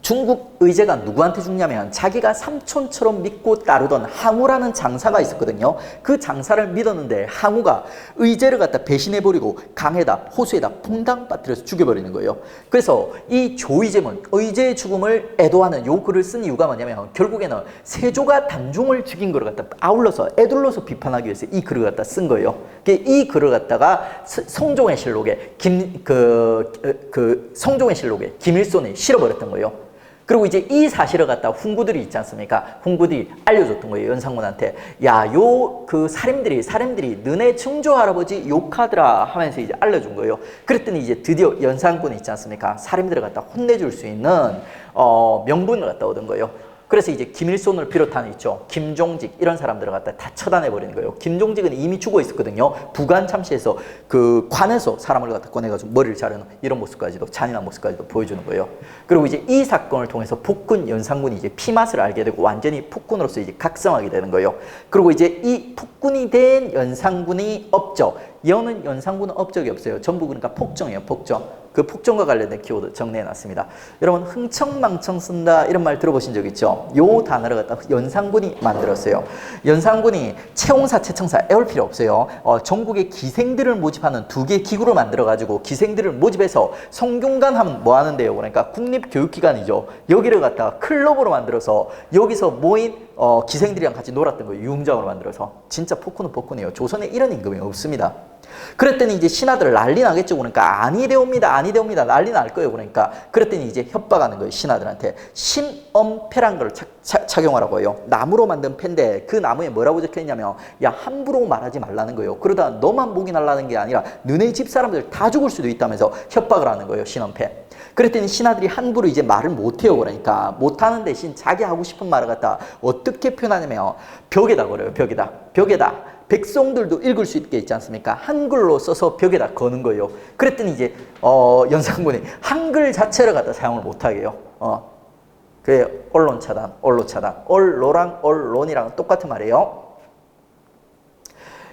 중국 의제가 누구한테 죽냐면 자기가 삼촌처럼 믿고 따르던 항우라는 장사가 있었거든요. 그 장사를 믿었는데 항우가 의제를 갖다 배신해버리고 강에다 호수에다 퐁당 빠뜨려서 죽여버리는 거예요. 그래서 이 조의제문, 의제의 죽음을 애도하는 요 글을 쓴 이유가 뭐냐면 결국에는 세조가 단종을 죽인 거를 갖다 아울러서 애둘러서 비판하기 위해서 이 글을 갖다 쓴 거예요. 이 글을 갖다가 성종의 실록에 성종의 실록에 김일손이 실어버렸던 거예요. 그리고 이제 이 사실을 갖다 훈구들이 있지 않습니까? 훈구들이 알려줬던 거예요. 연산군한테. 야, 그 사람들이 너네 증조 할아버지 욕하더라 하면서 이제 알려준 거예요. 그랬더니 이제 드디어 연산군이 있지 않습니까? 사람들을 갖다 혼내줄 수 있는 명분을 갖다 얻은 거예요. 그래서 이제 김일손을 비롯한 있죠. 김종직 이런 사람들을 갖다 다 처단해버리는 거예요. 김종직은 이미 죽어 있었거든요. 부관 참시에서 그 관에서 사람을 갖다 꺼내가지고 머리를 자르는 이런 모습까지도 잔인한 모습까지도 보여주는 거예요. 그리고 이제 이 사건을 통해서 폭군 연산군이 이제 피맛을 알게 되고 완전히 폭군으로서 이제 각성하게 되는 거예요. 그리고 이제 이 폭군이 된 연산군이 업적, 여는 연산군은 업적이 없어요. 전부 그러니까 폭정이에요. 폭정. 그 폭정과 관련된 키워드 정리해놨습니다. 여러분 흥청망청 쓴다 이런 말 들어보신 적 있죠? 요 단어를 갖다 연산군이 만들었어요. 연산군이 채용사, 채청사 애울 필요 없어요. 전국의 기생들을 모집하는 2개 기구를 만들어가지고 기생들을 모집해서 성균관 하면 뭐 하는데요? 그러니까 국립교육기관이죠. 여기를 갖다가 클럽으로 만들어서 여기서 모인 기생들이랑 같이 놀았던 거예요. 유흥장으로 만들어서. 진짜 폭군은 폭군이에요. 조선에 이런 임금이 없습니다. 그랬더니 이제 신하들 난리 나겠죠. 그러니까 아니 되옵니다. 난리 날 거예요. 그러니까 그랬더니 이제 협박하는 거예요. 신하들한테 신엄패란 걸 착용하라고 해요. 나무로 만든 패인데 그 나무에 뭐라고 적혀있냐면 야 함부로 말하지 말라는 거예요. 그러다 너만 목이 날라는 게 아니라 너네 집 사람들 다 죽을 수도 있다면서 협박을 하는 거예요. 신엄패. 그랬더니 신하들이 함부로 이제 말을 못해요. 그러니까 못하는 대신 자기 하고 싶은 말을 갖다 어떻게 표현하냐면 벽에다 걸어요. 벽에다 백성들도 읽을 수 있게 있지 않습니까? 한글로 써서 벽에다 거는 거예요. 그랬더니 이제 연산군이 한글 자체를 갖다 사용을 못하게 해요. 그게 언론 차단. 언로랑 언론이랑 똑같은 말이에요.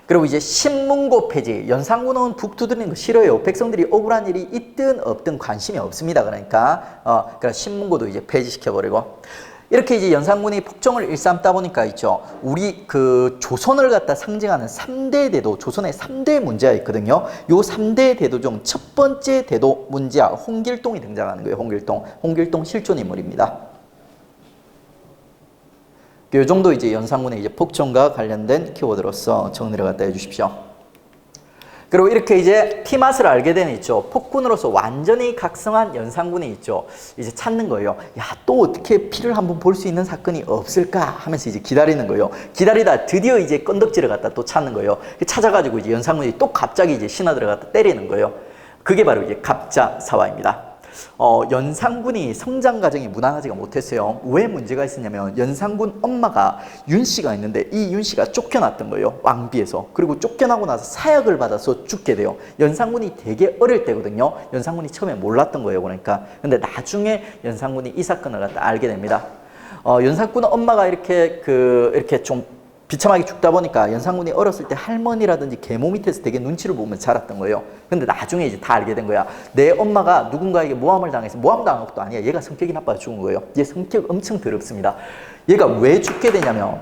그리고 이제 신문고 폐지. 연산군은 북 두드리는 거 싫어요. 백성들이 억울한 일이 있든 없든 관심이 없습니다. 그러니까 신문고도 이제 폐지시켜버리고. 이렇게 이제 연산군이 폭정을 일삼다 보니까 있죠. 우리 그 조선을 갖다 상징하는 3대 대도, 조선의 3대 문제가 있거든요. 요 3대 대도 중 첫 번째 대도 문제야 홍길동이 등장하는 거예요. 홍길동 실존 인물입니다. 요 정도 이제 연산군의 이제 폭정과 관련된 키워드로서 정리를 갖다 해주십시오. 그리고 이렇게 이제 피맛을 알게 되는 있죠. 폭군으로서 완전히 각성한 연산군이 있죠. 이제 찾는 거예요. 야, 또 어떻게 피를 한번 볼 수 있는 사건이 없을까 하면서 이제 기다리는 거예요. 기다리다 드디어 이제 건덕지를 갖다 또 찾는 거예요. 찾아가지고 이제 연산군이 또 갑자기 이제 신하들을 갖다 때리는 거예요. 그게 바로 이제 갑자사화입니다. 연산군이 성장 과정이 무난하지가 못했어요. 왜 문제가 있었냐면 연산군 엄마가 윤씨가 있는데 이 윤씨가 쫓겨났던 거예요. 왕비에서. 그리고 쫓겨나고 나서 사약을 받아서 죽게 돼요. 연산군이 되게 어릴 때거든요. 연산군이 처음에 몰랐던 거예요. 그러니까. 근데 나중에 연산군이 이 사건을 갖다 알게 됩니다. 연산군 엄마가 이렇게 좀 비참하게 죽다 보니까 연산군이 어렸을 때 할머니라든지 계모 밑에서 되게 눈치를 보면서 자랐던 거예요. 근데 나중에 이제 다 알게 된 거야. 내 엄마가 누군가에게 모함을 당해서, 모함 당한 것도 아니야. 얘가 성격이 나빠서 죽은 거예요. 얘 성격 엄청 더럽습니다. 얘가 왜 죽게 되냐면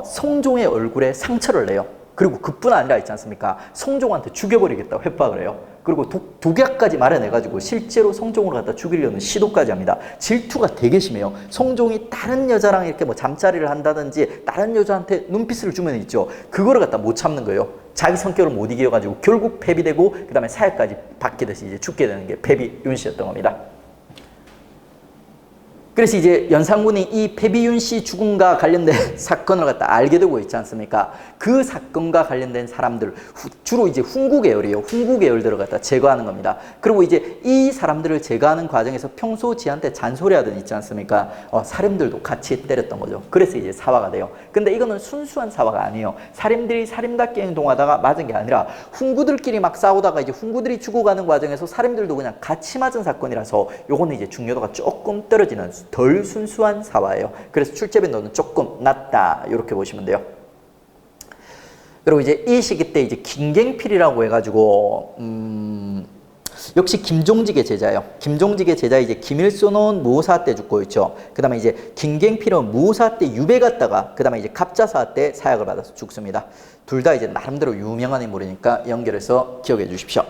성종의 얼굴에 상처를 내요. 그리고 그뿐 아니라 있지 않습니까? 성종한테 죽여버리겠다고 협박을 해요. 그리고 독약까지 마련해가지고 실제로 성종을 갖다 죽이려는 시도까지 합니다. 질투가 되게 심해요. 성종이 다른 여자랑 이렇게 뭐 잠자리를 한다든지 다른 여자한테 눈빛을 주면 있죠. 그거를 갖다 못 참는 거예요. 자기 성격을 못 이겨가지고 결국 폐비되고 그 다음에 사약까지 받게 돼서 이제 죽게 되는 게 폐비 윤씨였던 겁니다. 그래서 이제 연산군이 이 패비윤 씨 죽음과 관련된 사건을 갖다 알게 되고 있지 않습니까? 그 사건과 관련된 사람들, 주로 이제 훈구 계열이에요. 훈구 계열들을 갖다 제거하는 겁니다. 그리고 이제 이 사람들을 제거하는 과정에서 평소 지한테 잔소리하던 있지 않습니까? 사림들도 같이 때렸던 거죠. 그래서 이제 사화가 돼요. 근데 이거는 순수한 사화가 아니에요. 사림들이 사림답게 행동하다가 맞은 게 아니라 훈구들끼리 막 싸우다가 이제 훈구들이 죽어가는 과정에서 사림들도 그냥 같이 맞은 사건이라서 요거는 이제 중요도가 조금 떨어지는 덜 순수한 사화예요. 그래서 출제 빈도는 조금 낮다 이렇게 보시면 돼요. 그리고 이제 이 시기 때 이제 김갱필이라고 해가지고 역시 김종직의 제자예요. 김종직의 제자 이제 김일소는 무사 때 죽고 있죠. 그다음에 이제 김갱필은 무사 때 유배 갔다가 그다음에 이제 갑자사 때 사약을 받아서 죽습니다. 둘 다 이제 나름대로 유명한 인물이니까 연결해서 기억해 주십시오.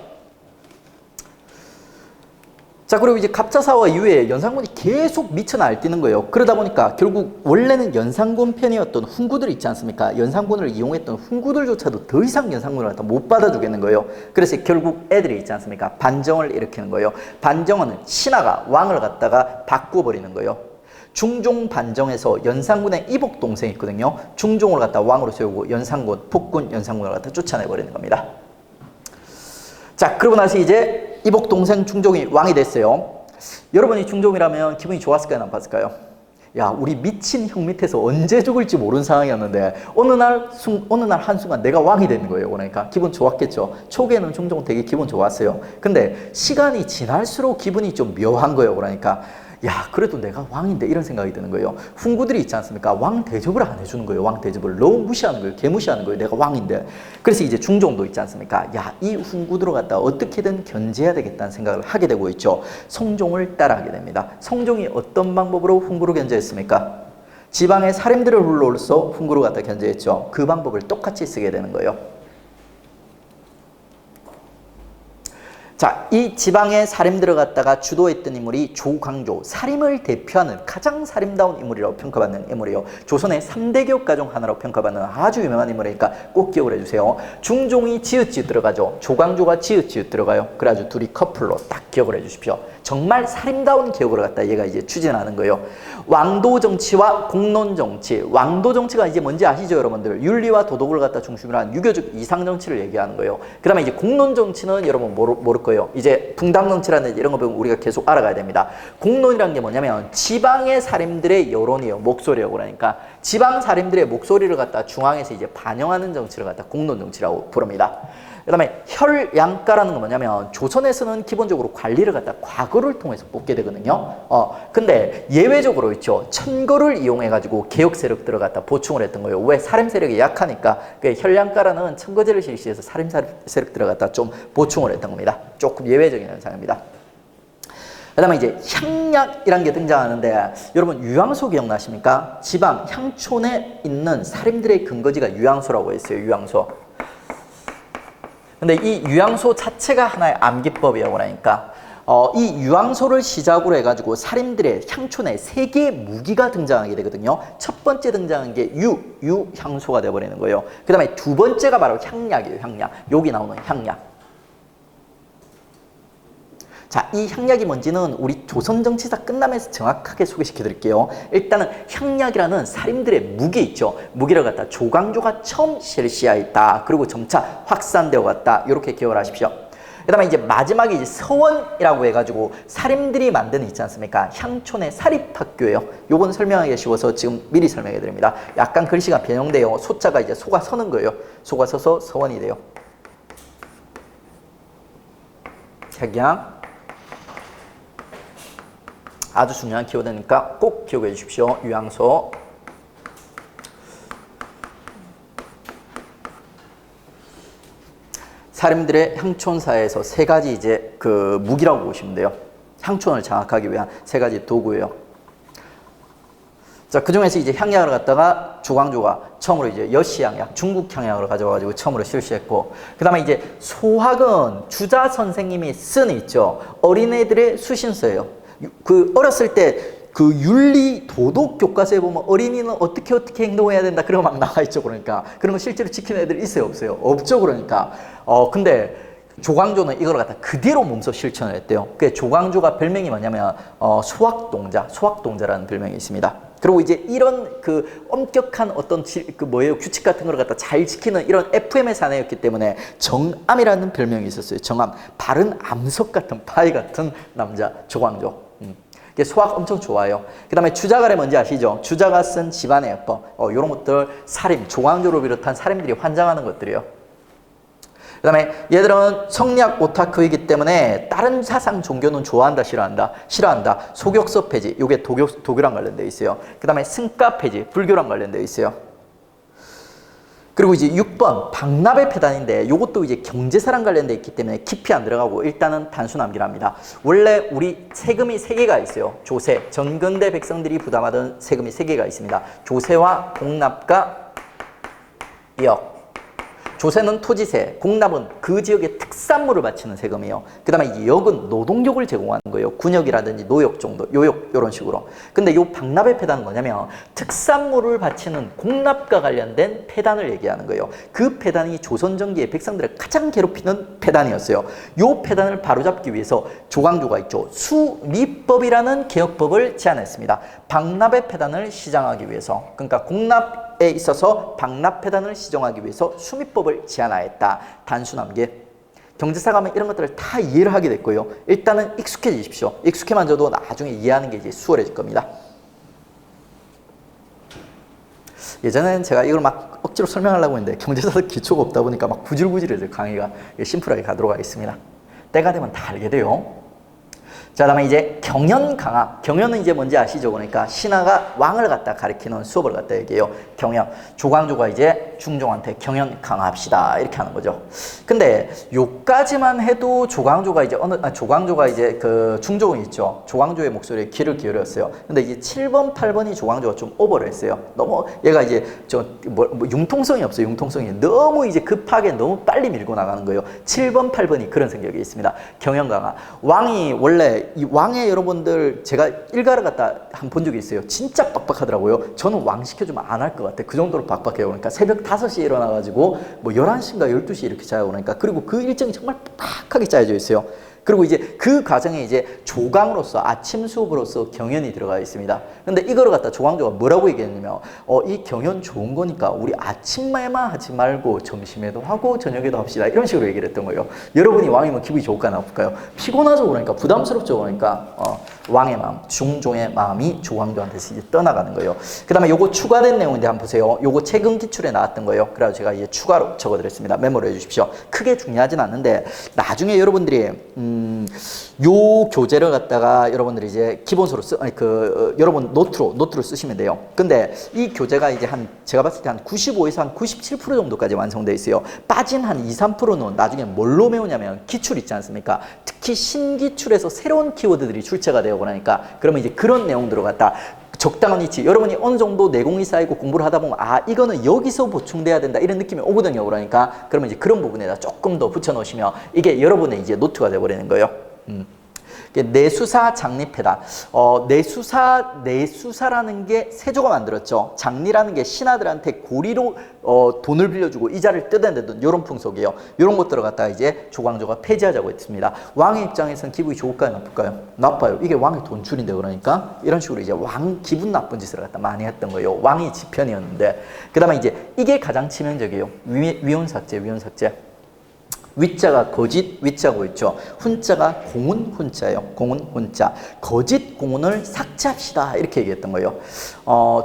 자, 그리고 이제 갑자사와 이후에 연산군이 계속 미쳐 날뛰는 거예요. 그러다 보니까 결국 원래는 연산군 편이었던 훈구들 있지 않습니까? 연산군을 이용했던 훈구들조차도 더 이상 연산군을 갖다 못 받아주겠는 거예요. 그래서 결국 애들이 있지 않습니까? 반정을 일으키는 거예요. 반정은 신하가 왕을 갖다가 바꾸어버리는 거예요. 중종 반정에서 연산군의 이복 동생이 있거든요. 중종을 갖다 왕으로 세우고 연산군, 폭군 연산군을 갖다 쫓아내버리는 겁니다. 자, 그러고 나서 이제 이복 동생 중종이 왕이 됐어요. 여러분이 중종이라면 기분이 좋았을까요? 나빴을까요? 야, 우리 미친 형 밑에서 언제 죽을지 모르는 상황이었는데 어느 날 한순간 내가 왕이 되는 거예요. 그러니까 기분 좋았겠죠. 초기에는 중종 되게 기분 좋았어요. 근데 시간이 지날수록 기분이 좀 묘한 거예요. 그러니까 야, 그래도 내가 왕인데 이런 생각이 드는 거예요. 훈구들이 있지 않습니까? 왕 대접을 안 해주는 거예요. 왕 대접을 너무 무시하는 거예요. 개무시하는 거예요. 내가 왕인데. 그래서 이제 중종도 있지 않습니까? 야, 이 훈구들을 갖다 어떻게든 견제해야 되겠다는 생각을 하게 되고 있죠. 성종을 따라하게 됩니다. 성종이 어떤 방법으로 훈구를 견제했습니까? 지방의 사림들을 불러서 훈구를 갖다 견제했죠. 그 방법을 똑같이 쓰게 되는 거예요. 자, 이 지방의 사림들을 갖다가 주도했던 인물이 조광조, 사림을 대표하는 가장 사림다운 인물이라고 평가받는 인물이에요. 조선의 3대 교과 중 하나로 평가받는 아주 유명한 인물이니까 꼭 기억을 해주세요. 중종이 지읒지읒 들어가죠. 조광조가 지읒지읒 들어가요. 그래가지고 둘이 커플로 딱 기억을 해주십시오. 정말 사림다운 기억을 갖다 얘가 이제 추진하는 거예요. 왕도 정치와 공론 정치. 왕도 정치가 이제 뭔지 아시죠, 여러분들? 윤리와 도덕을 갖다 중심으로 한 유교적 이상 정치를 얘기하는 거예요. 그 다음에 이제 공론 정치는 여러분 모를 거예요. 이제 붕당 정치라는 이런 거 보면 우리가 계속 알아가야 됩니다. 공론이란 게 뭐냐면 지방의 사림들의 여론이에요. 목소리라고 그러니까 지방 사림들의 목소리를 갖다 중앙에서 이제 반영하는 정치를 갖다 공론 정치라고 부릅니다. 그 다음에 혈양가라는 건 뭐냐면 조선에서는 기본적으로 관리를 갖다 과거를 통해서 뽑게 되거든요. 근데 예외적으로 있죠. 천거를 이용해가지고 개혁 세력들을 갖다 보충을 했던 거예요. 왜? 사림 세력이 약하니까 그 혈양가라는 천거제를 실시해서 사림 세력들을 갖다 좀 보충을 했던 겁니다. 조금 예외적인 현상입니다. 그 다음에 이제 향약이라는 게 등장하는데 여러분 유양소 기억나십니까? 지방 향촌에 있는 사림들의 근거지가 유양소라고 했어요. 유양소. 근데 이 유양소 자체가 하나의 암기법이라고 그러니까 이 유양소를 시작으로 해가지고 사림들의 향촌에 3개의 무기가 등장하게 되거든요. 첫 번째 등장한 게 유향소가 되어버리는 거예요. 그 다음에 두 번째가 바로 향약이에요. 향약. 여기 나오는 향약. 자, 이 향약이 뭔지는 우리 조선 정치사 끝나면서 정확하게 소개시켜 드릴게요. 일단은 향약이라는 사림들의 무기 있죠. 무기를 갖다 조광조가 처음 실시했다. 그리고 점차 확산되어 갔다. 이렇게 기억을 하십시오. 그 다음에 이제 마지막에 이제 서원이라고 해가지고 사림들이 만드는 있지 않습니까? 향촌의 사립학교예요. 요건 설명하기 쉬워서 지금 미리 설명해 드립니다. 약간 글씨가 변형돼요. 소자가 이제 소가 서는 거예요. 소가 서서 서원이 돼요. 향약. 아주 중요한 키워드니까 꼭 기억해 주십시오. 유양소. 사림들의 향촌사에서 3가지 이제 그 무기라고 보시면 돼요. 향촌을 장악하기 위한 3가지 도구예요. 자, 그 중에서 이제 향약을 갖다가 조광조가 처음으로 이제 여시향약, 중국 향약을 가져와가지고 처음으로 실시했고, 그 다음에 이제 소학은 주자 선생님이 쓴 있죠. 어린애들의 수신서예요. 그 어렸을 때 그 윤리 도덕 교과서에 보면 어린이는 어떻게 행동해야 된다 그런 거 막 나와 있죠. 그러니까 그런 거 실제로 지키는 애들 있어요, 없어요? 없죠. 그러니까 근데 조광조는 이걸 갖다 그대로 몸소 실천을 했대요. 그 조광조가 별명이 뭐냐면 소학동자라는 별명이 있습니다. 그리고 이제 이런 그 엄격한 어떤 규칙 같은 걸 갖다 잘 지키는 이런 FM의 사내였기 때문에 정암이라는 별명이 있었어요. 정암. 바른 암석 같은 파이 같은 남자 조광조. 소학 엄청 좋아요. 그 다음에 주자가래 뭔지 아시죠? 주자가 쓴 집안의 예법. 이런 것들 살인, 조광조를 비롯한 살인들이 환장하는 것들이요. 그 다음에 얘들은 성리학 오타쿠이기 때문에 다른 사상 종교는 좋아한다, 싫어한다? 싫어한다. 소격서 폐지, 요게 도교랑 관련되어 있어요. 그 다음에 승가 폐지, 불교랑 관련되어 있어요. 그리고 이제 6번 박납의 폐단인데 요것도 이제 경제사랑 관련되어 있기 때문에 깊이 안 들어가고 일단은 단순 암기를 합니다. 원래 우리 세금이 3개가 있어요. 조세, 전근대 백성들이 부담하던 세금이 3개가 있습니다. 조세와 공납과 이역. 조세는 토지세, 공납은 그 지역의 특산물을 바치는 세금이에요. 그 다음에 역은 노동력을 제공하는 거예요. 군역이라든지 노역 정도, 요역 이런 식으로. 근데 요 박납의 폐단은 뭐냐면 특산물을 바치는 공납과 관련된 폐단을 얘기하는 거예요. 그 폐단이 조선 전기의 백성들을 가장 괴롭히는 폐단이었어요. 요 폐단을 바로잡기 위해서 조광조가 있죠. 수미법이라는 개혁법을 제안했습니다. 박납의 폐단을 시정하기 위해서. 그러니까 공납에 있어서 박납 폐단을 시정하기 위해서 수미법을 제안하였다. 단순 암기. 경제사 가면 이런 것들을 다 이해를 하게 될 거예요. 일단은 익숙해지십시오. 익숙해만 져도 나중에 이해하는 게 이제 수월해질 겁니다. 예전에는 제가 이걸 막 억지로 설명하려고 했는데 경제사도 기초가 없다 보니까 막 구질구질해져요. 강의가 심플하게 가도록 하겠습니다. 때가 되면 다 알게 돼요. 자, 다음에 이제 경연강화. 경연은 이제 뭔지 아시죠? 그러니까 신하가 왕을 갖다 가리키는 수업을 갖다 얘기해요. 경연. 조광조가 이제 중종한테 경연 강화합시다. 이렇게 하는 거죠. 근데 요까지만 해도 조광조가 이제 그 중종이 있죠. 조광조의 목소리에 귀를 기울였어요. 근데 이제 7번, 8번이 조광조가 좀 오버를 했어요. 너무 얘가 이제 융통성이 없어요. 융통성이. 너무 이제 급하게 너무 빨리 밀고 나가는 거예요. 7번, 8번이 그런 성격이 있습니다. 경연 강화. 왕이 원래 이 왕의 여러분들 제가 일가를 갖다 한 본 적이 있어요. 진짜 빡빡하더라고요. 저는 왕 시켜주면 안 할 것 같아. 그 정도로 빡빡해요. 그러니까 새벽 5시에 일어나가지고 뭐 11시인가 12시에 이렇게 자요. 그러니까 그리고 그 일정이 정말 빡빡하게 짜여져 있어요. 그리고 이제 그 과정에 이제 조강으로서 아침 수업으로서 경연이 들어가 있습니다. 근데 이거를 갖다 조광조가 뭐라고 얘기했냐면 이 경연 좋은 거니까 우리 아침에만 하지 말고 점심에도 하고 저녁에도 합시다. 이런 식으로 얘기를 했던 거예요. 여러분이 왕이면 기분이 좋을까 나쁠까요? 피곤하죠. 그러니까 부담스럽죠. 그러니까 왕의 마음, 중종의 마음이 조광조한테서 이제 떠나가는 거예요. 그 다음에 요거 추가된 내용인데 한번 보세요. 요거 최근 기출에 나왔던 거예요. 그래서 제가 이제 추가로 적어드렸습니다. 메모를 해주십시오. 크게 중요하진 않는데 나중에 여러분들이 요 교재를 갖다가 여러분들이 이제 기본서로 여러분 노트로 쓰시면 돼요. 근데 이 교재가 이제 제가 봤을 때 한 95에서 한 97% 정도까지 완성되어 있어요. 빠진 한 2, 3%는 나중에 뭘로 메우냐면 기출 있지 않습니까? 특히 신기출에서 새로운 키워드들이 출제가 되고 그러니까 그러면 이제 그런 내용들을 갖다 적당한 위치, 여러분이 어느 정도 내공이 쌓이고 공부를 하다 보면 이거는 여기서 보충돼야 된다 이런 느낌이 오거든요. 그러니까 그러면 이제 그런 부분에다 조금 더 붙여 놓으시면 이게 여러분의 이제 노트가 돼버리는 거예요. 내수사 장리패다. 내수사라는 게 세조가 만들었죠. 장리라는 게 신하들한테 고리로 돈을 빌려주고 이자를 뜯어내던 이런 풍속이에요. 이런 것들을 갖다가 이제 조광조가 폐지하자고 했습니다. 왕의 입장에서는 기분이 좋을까요, 나쁠까요? 나빠요. 이게 왕의 돈줄인데 그러니까 이런 식으로 이제 왕 기분 나쁜 짓을 갖다 많이 했던 거예요. 왕이 지편이었는데 그 다음에 이제 이게 가장 치명적이에요. 위헌삭제. 위자가 거짓 위자고 있죠. 훈자가 공훈 훈자예요. 공훈 훈자. 거짓 공훈을 삭제합시다. 이렇게 얘기했던 거예요.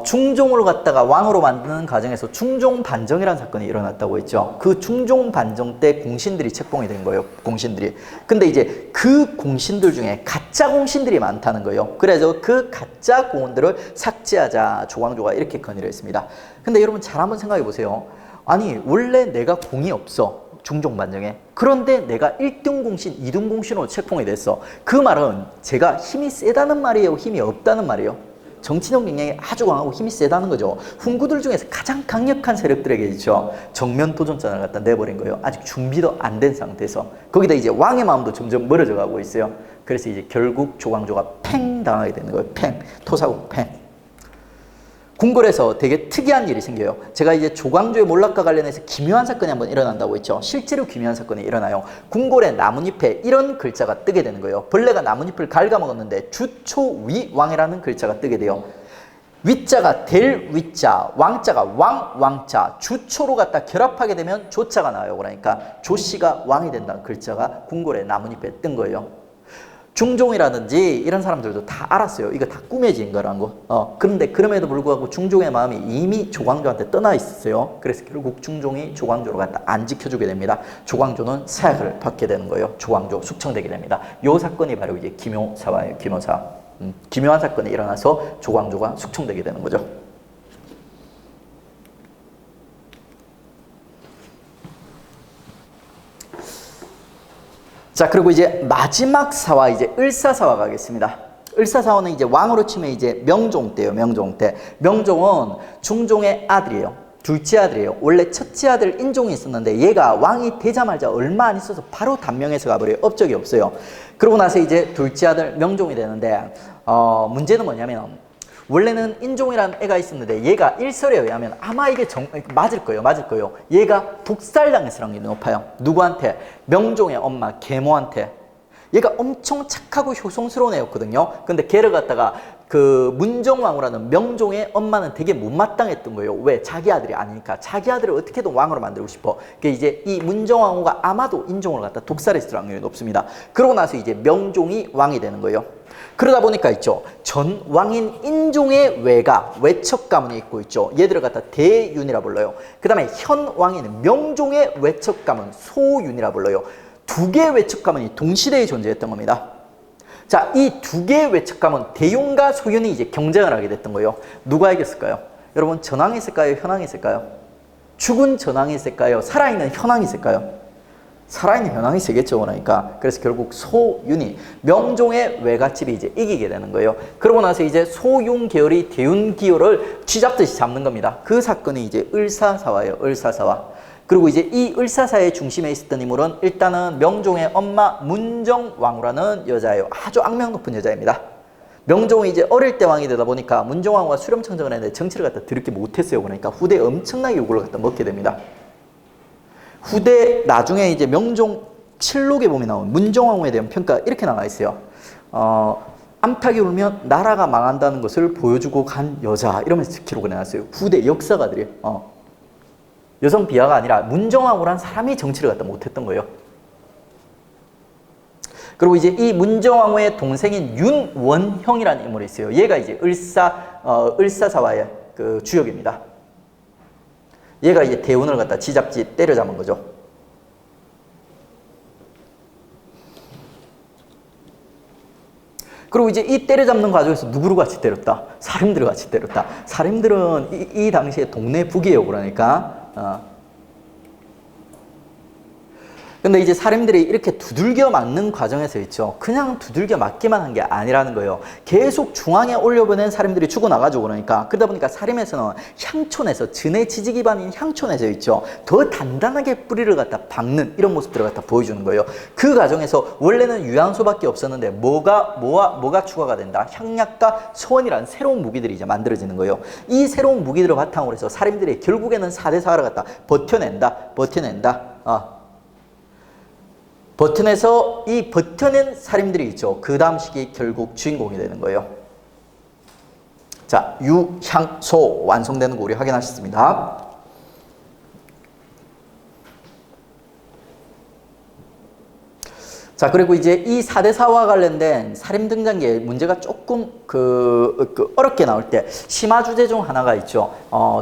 중종을 갖다가 왕으로 만드는 과정에서 중종 반정이라는 사건이 일어났다고 했죠. 그 중종 반정 때 공신들이 책봉이 된 거예요. 공신들이. 근데 이제 그 공신들 중에 가짜 공신들이 많다는 거예요. 그래서 그 가짜 공헌들을 삭제하자 조광조가 이렇게 건의를 했습니다. 근데 여러분 잘 한번 생각해 보세요. 아니 원래 내가 공이 없어. 중종 반정에. 그런데 내가 1등 공신, 2등 공신으로 책봉이 됐어. 그 말은 제가 힘이 세다는 말이에요? 힘이 없다는 말이에요? 정치적 역량이 아주 강하고 힘이 세다는 거죠. 훈구들 중에서 가장 강력한 세력들에게 있죠. 정면 도전장을 갖다 내버린 거예요. 아직 준비도 안 된 상태에서. 거기다 이제 왕의 마음도 점점 멀어져 가고 있어요. 그래서 이제 결국 조광조가 팽 당하게 되는 거예요. 팽. 토사국 팽. 궁궐에서 되게 특이한 일이 생겨요. 제가 이제 조광조의 몰락과 관련해서 기묘한 사건이 한번 일어난다고 했죠. 실제로 기묘한 사건이 일어나요. 궁궐의 나뭇잎에 이런 글자가 뜨게 되는 거예요. 벌레가 나뭇잎을 갉아먹었는데 주초위왕이라는 글자가 뜨게 돼요. 위자가 될 위자, 왕자가 왕자, 주초로 갖다 결합하게 되면 조자가 나와요. 그러니까 조씨가 왕이 된다는 글자가 궁궐의 나뭇잎에 뜬 거예요. 중종이라든지 이런 사람들도 다 알았어요. 이거 다 꾸며진 거라는 거. 그런데 그럼에도 불구하고 중종의 마음이 이미 조광조한테 떠나 있었어요. 그래서 결국 중종이 조광조를 갖다 안 지켜주게 됩니다. 조광조는 사약을 받게 되는 거예요. 조광조 숙청되게 됩니다. 이 사건이 바로 이제 기묘사화예요. 기묘사. 기묘한 사건이 일어나서 조광조가 숙청되게 되는 거죠. 자, 그리고 이제 마지막 사화, 이제 을사사화 가겠습니다. 을사사화는 이제 왕으로 치면 이제 명종 때예요. 명종 때. 명종은 중종의 아들이에요. 둘째 아들이에요. 원래 첫째 아들 인종이 있었는데 얘가 왕이 되자마자 얼마 안 있어서 바로 단명해서 가버려요. 업적이 없어요. 그러고 나서 이제 둘째 아들 명종이 되는데 문제는 뭐냐면 원래는 인종이라는 애가 있었는데 얘가 일설에 의하면 아마 이게 맞을 거예요. 얘가 독살당했을 확률이 높아요. 누구한테? 명종의 엄마 계모한테. 얘가 엄청 착하고 효성스러운 애였거든요. 근데 걔를 갖다가 그 문정왕후라는 명종의 엄마는 되게 못마땅했던 거예요. 왜? 자기 아들이 아니니까. 자기 아들을 어떻게든 왕으로 만들고 싶어. 그러니까 이제 이 문정왕후가 아마도 인종을 갖다 독살했을 확률이 높습니다. 그러고 나서 이제 명종이 왕이 되는 거예요. 그러다 보니까 있죠. 전 왕인 인종의 외가, 외척 가문이 있고 있죠. 얘들을 갖다 대윤이라 불러요. 그 다음에 현 왕인 명종의 외척 가문 소윤이라 불러요. 두 개의 외척 가문이 동시대에 존재했던 겁니다. 자, 이 두 개의 외척 가문 대윤과 소윤이 이제 경쟁을 하게 됐던 거예요. 누가 이겼을까요? 여러분, 전왕이 있을까요? 현왕이 있을까요? 죽은 전왕이 있을까요? 살아있는 현왕이 있을까요? 살아있는 현황이 세겠죠. 그러니까. 그래서 결국 소윤이 명종의 외갓집이 이제 이기게 되는 거예요. 그러고 나서 이제 소윤 계열이 대윤 계열을 쥐잡듯이 잡는 겁니다. 그 사건이 이제 을사사화예요. 을사사화. 그리고 이제 이 을사사의 중심에 있었던 인물은 일단은 명종의 엄마 문정왕후라는 여자예요. 아주 악명 높은 여자입니다. 명종이 이제 어릴 때 왕이 되다 보니까 문정왕후가 수렴청정을 했는데 정치를 갖다 들게 못했어요. 그러니까 후대에 엄청나게 욕을 갖다 먹게 됩니다. 후대 나중에 이제 명종칠록에 보면 나온 문정왕후에 대한 평가 이렇게 나와 있어요. 암탉이 울면 나라가 망한다는 것을 보여주고 간 여자 이러면서 기록을 해놨어요. 후대 역사가들이에요. 여성 비하가 아니라 문정왕후란 사람이 정치를 갖다 못했던 거예요. 그리고 이제 이 문정왕후의 동생인 윤원형이라는 인물이 있어요. 얘가 이제 을사사화의 그 주역입니다. 얘가 이제 대운을 갖다 쥐잡지 때려잡은 거죠. 그리고 이제 이 때려잡는 과정에서 누구를 같이 때렸다? 사림들을 같이 때렸다. 사림들은 이 당시에 동네 북이에요. 그러니까 근데 이제 사람들이 이렇게 두들겨 맞는 과정에서 있죠. 그냥 두들겨 맞기만 한 게 아니라는 거예요. 계속 중앙에 올려보낸 사람들이 죽어나가죠. 그러다 보니까 사림에서는 향촌에서 전해 지지 기반인 향촌에서 있죠. 더 단단하게 뿌리를 갖다 박는 이런 모습들을 갖다 보여주는 거예요. 그 과정에서 원래는 유양소밖에 없었는데 뭐가 추가가 된다? 향약과 소원이라는 새로운 무기들이 이제 만들어지는 거예요. 이 새로운 무기들을 바탕으로 해서 사림들이 결국에는 4대 4를 갖다 버텨낸다. 버텨내서 이 버텨낸 사림들이 있죠. 그 다음 시기 결국 주인공이 되는 거예요. 자, 유향소 완성되는 거 우리 확인하셨습니다. 자, 그리고 이제 이 4대 4와 관련된 사림 등장기에 문제가 조금 어렵게 나올 때 심화 주제 중 하나가 있죠.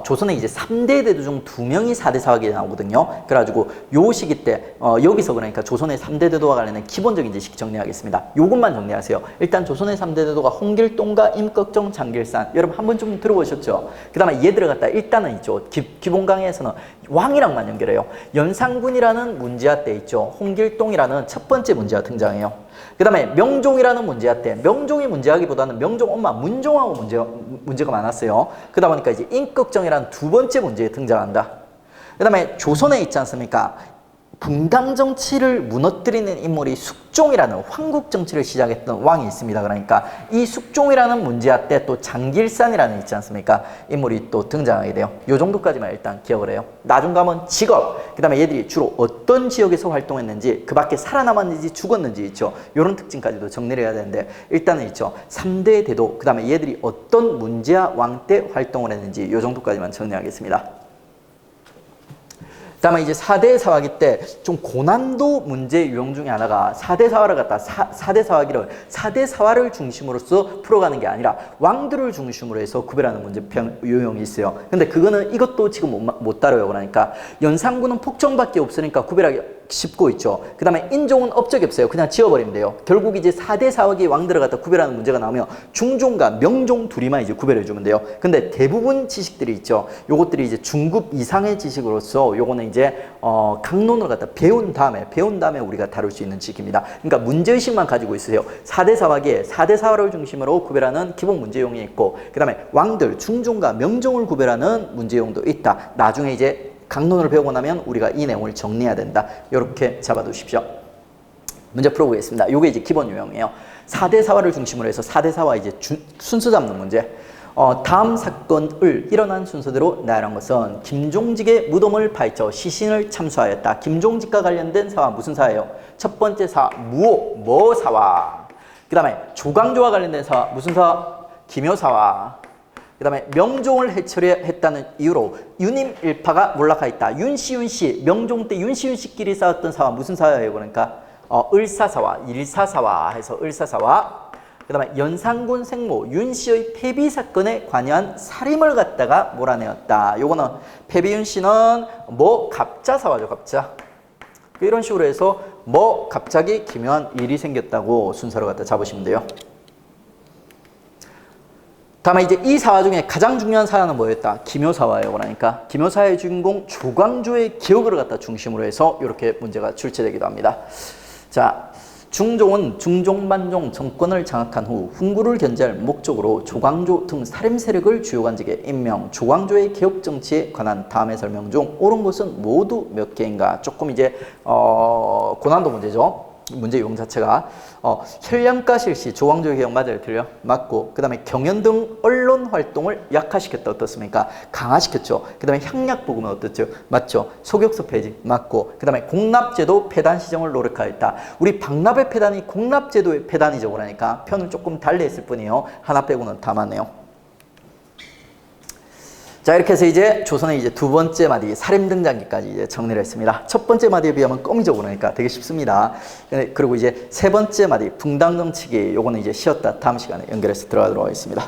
조선에 이제 3대 대도 중 2명이 4대 4가 나오거든요. 그래가지고 요 시기 때 여기서 그러니까 조선의 3대 대도와 관련된 기본적인 지식 정리하겠습니다. 요것만 정리하세요. 일단 조선의 3대 대도가 홍길동과 임꺽정, 장길산. 여러분 한 번쯤 들어보셨죠? 그 다음에 얘들을 갖다 일단은 있죠. 기본 강의에서는 왕이랑만 연결해요. 연산군이라는 문제아 때 있죠. 홍길동이라는 첫 번째 문제가 등장해요. 그 다음에 명종이라는 문제아 때, 명종이 문제하기보다는 명종 엄마 문종하고 문제가 많았어요. 그러다 보니까 이제 임꺽정이라는 두 번째 문제에 등장한다. 그 다음에 조선에 있지 않습니까? 붕당 정치를 무너뜨리는 인물이 숙종이라는 황국 정치를 시작했던 왕이 있습니다. 그러니까 이 숙종이라는 문제아 때 또 장길산이라는 있지 않습니까? 인물이 또 등장하게 돼요. 요 정도까지만 일단 기억을 해요. 나중 가면 직업, 그 다음에 얘들이 주로 어떤 지역에서 활동했는지, 그 밖에 살아남았는지 죽었는지 있죠. 요런 특징까지도 정리를 해야 되는데, 일단은 있죠. 3대 대도, 그 다음에 얘들이 어떤 문제아 왕 때 활동을 했는지 요 정도까지만 정리하겠습니다. 다음에 이제 4대 사화기 때 좀 고난도 문제 유형 중에 하나가 4대 사화를 갖다 4대 사화기를 4대 사화를 중심으로써 풀어가는 게 아니라 왕들을 중심으로 해서 구별하는 문제 유형이 있어요. 근데 그거는 이것도 지금 못 다뤄요. 그러니까 연산군은 폭정밖에 없으니까 구별하기 쉽고 있죠. 그 다음에 인종은 업적이 없어요. 그냥 지워버리면 돼요. 결국 이제 4대 사화기 왕들을 갖다 구별하는 문제가 나오면 중종과 명종 둘이만 이제 구별해주면 돼요. 근데 대부분 지식들이 있죠. 요것들이 이제 중급 이상의 지식으로서 요거는 이제 강론을 갖다 배운 다음에 우리가 다룰 수 있는 지식입니다. 그러니까 문제의식만 가지고 있으세요. 4대 사화기에 4대 사화를 중심으로 구별하는 기본 문제용이 있고, 그 다음에 왕들, 중종과 명종을 구별하는 문제용도 있다. 나중에 이제 강론을 배우고 나면 우리가 이 내용을 정리해야 된다. 이렇게 잡아두십시오. 문제 풀어보겠습니다. 이게 이제 기본 유형이에요. 4대 사화를 중심으로 해서 4대 사화 이제 순서 잡는 문제. 다음 사건을 일어난 순서대로 나열한 것은 김종직의 무덤을 파헤쳐 시신을 참수하였다. 김종직과 관련된 사화 무슨 사화예요? 첫 번째 사화 뭐 사화. 그 다음에 조광조와 관련된 사화 무슨 사화? 기묘사화. 그 다음에 명종을 해처리했다는 이유로 윤임 일파가 몰락하였다. 윤씨 명종 때 윤씨끼리 싸웠던 사화 무슨 사화예요? 그러니까 을사사화, 일사사화 해서 을사사화. 그 다음에 연산군 생모 윤씨의 폐비 사건에 관여한 살인을 갖다가 몰아내었다. 요거는 폐비 윤씨는 뭐 갑자사화죠. 갑자. 이런 식으로 해서 뭐 갑자기 기묘한 일이 생겼다고 순서를 갖다 잡으시면 돼요. 다음에 이제 이 사화 중에 가장 중요한 사화는 뭐였다? 기묘사화예요. 그러니까 기묘사화의 주인공 조광조의 기억을 갖다 중심으로 해서 이렇게 문제가 출제되기도 합니다. 자, 중종은 중종반종 정권을 장악한 후 훈구를 견제할 목적으로 조광조 등 살림 세력을 주요 관직에 임명. 조광조의 개혁 정치에 관한 다음의 설명 중 옳은 것은 모두 몇 개인가? 조금 이제 고난도 문제죠. 문제 유형 자체가 혈량가 실시, 조광조의 개혁 맞아요? 틀려? 맞고, 그 다음에 경연 등 언론 활동을 약화시켰다. 어떻습니까? 강화시켰죠. 그 다음에 향약보금은 어떻죠? 맞죠? 소격서 폐지 맞고, 그 다음에 공납제도 폐단 시정을 노력하였다. 우리 박납의 폐단이 공납제도의 폐단이죠. 그러니까 편을 조금 달리 했을 뿐이에요. 하나 빼고는 다 맞네요. 자, 이렇게 해서 이제 조선의 이제 두 번째 마디 살인 등장기까지 이제 정리를 했습니다. 첫 번째 마디에 비하면 껌이죠. 그러니까 되게 쉽습니다. 그리고 이제 세 번째 마디 붕당 정치기, 요거는 이제 쉬었다 다음 시간에 연결해서 들어가도록 하겠습니다.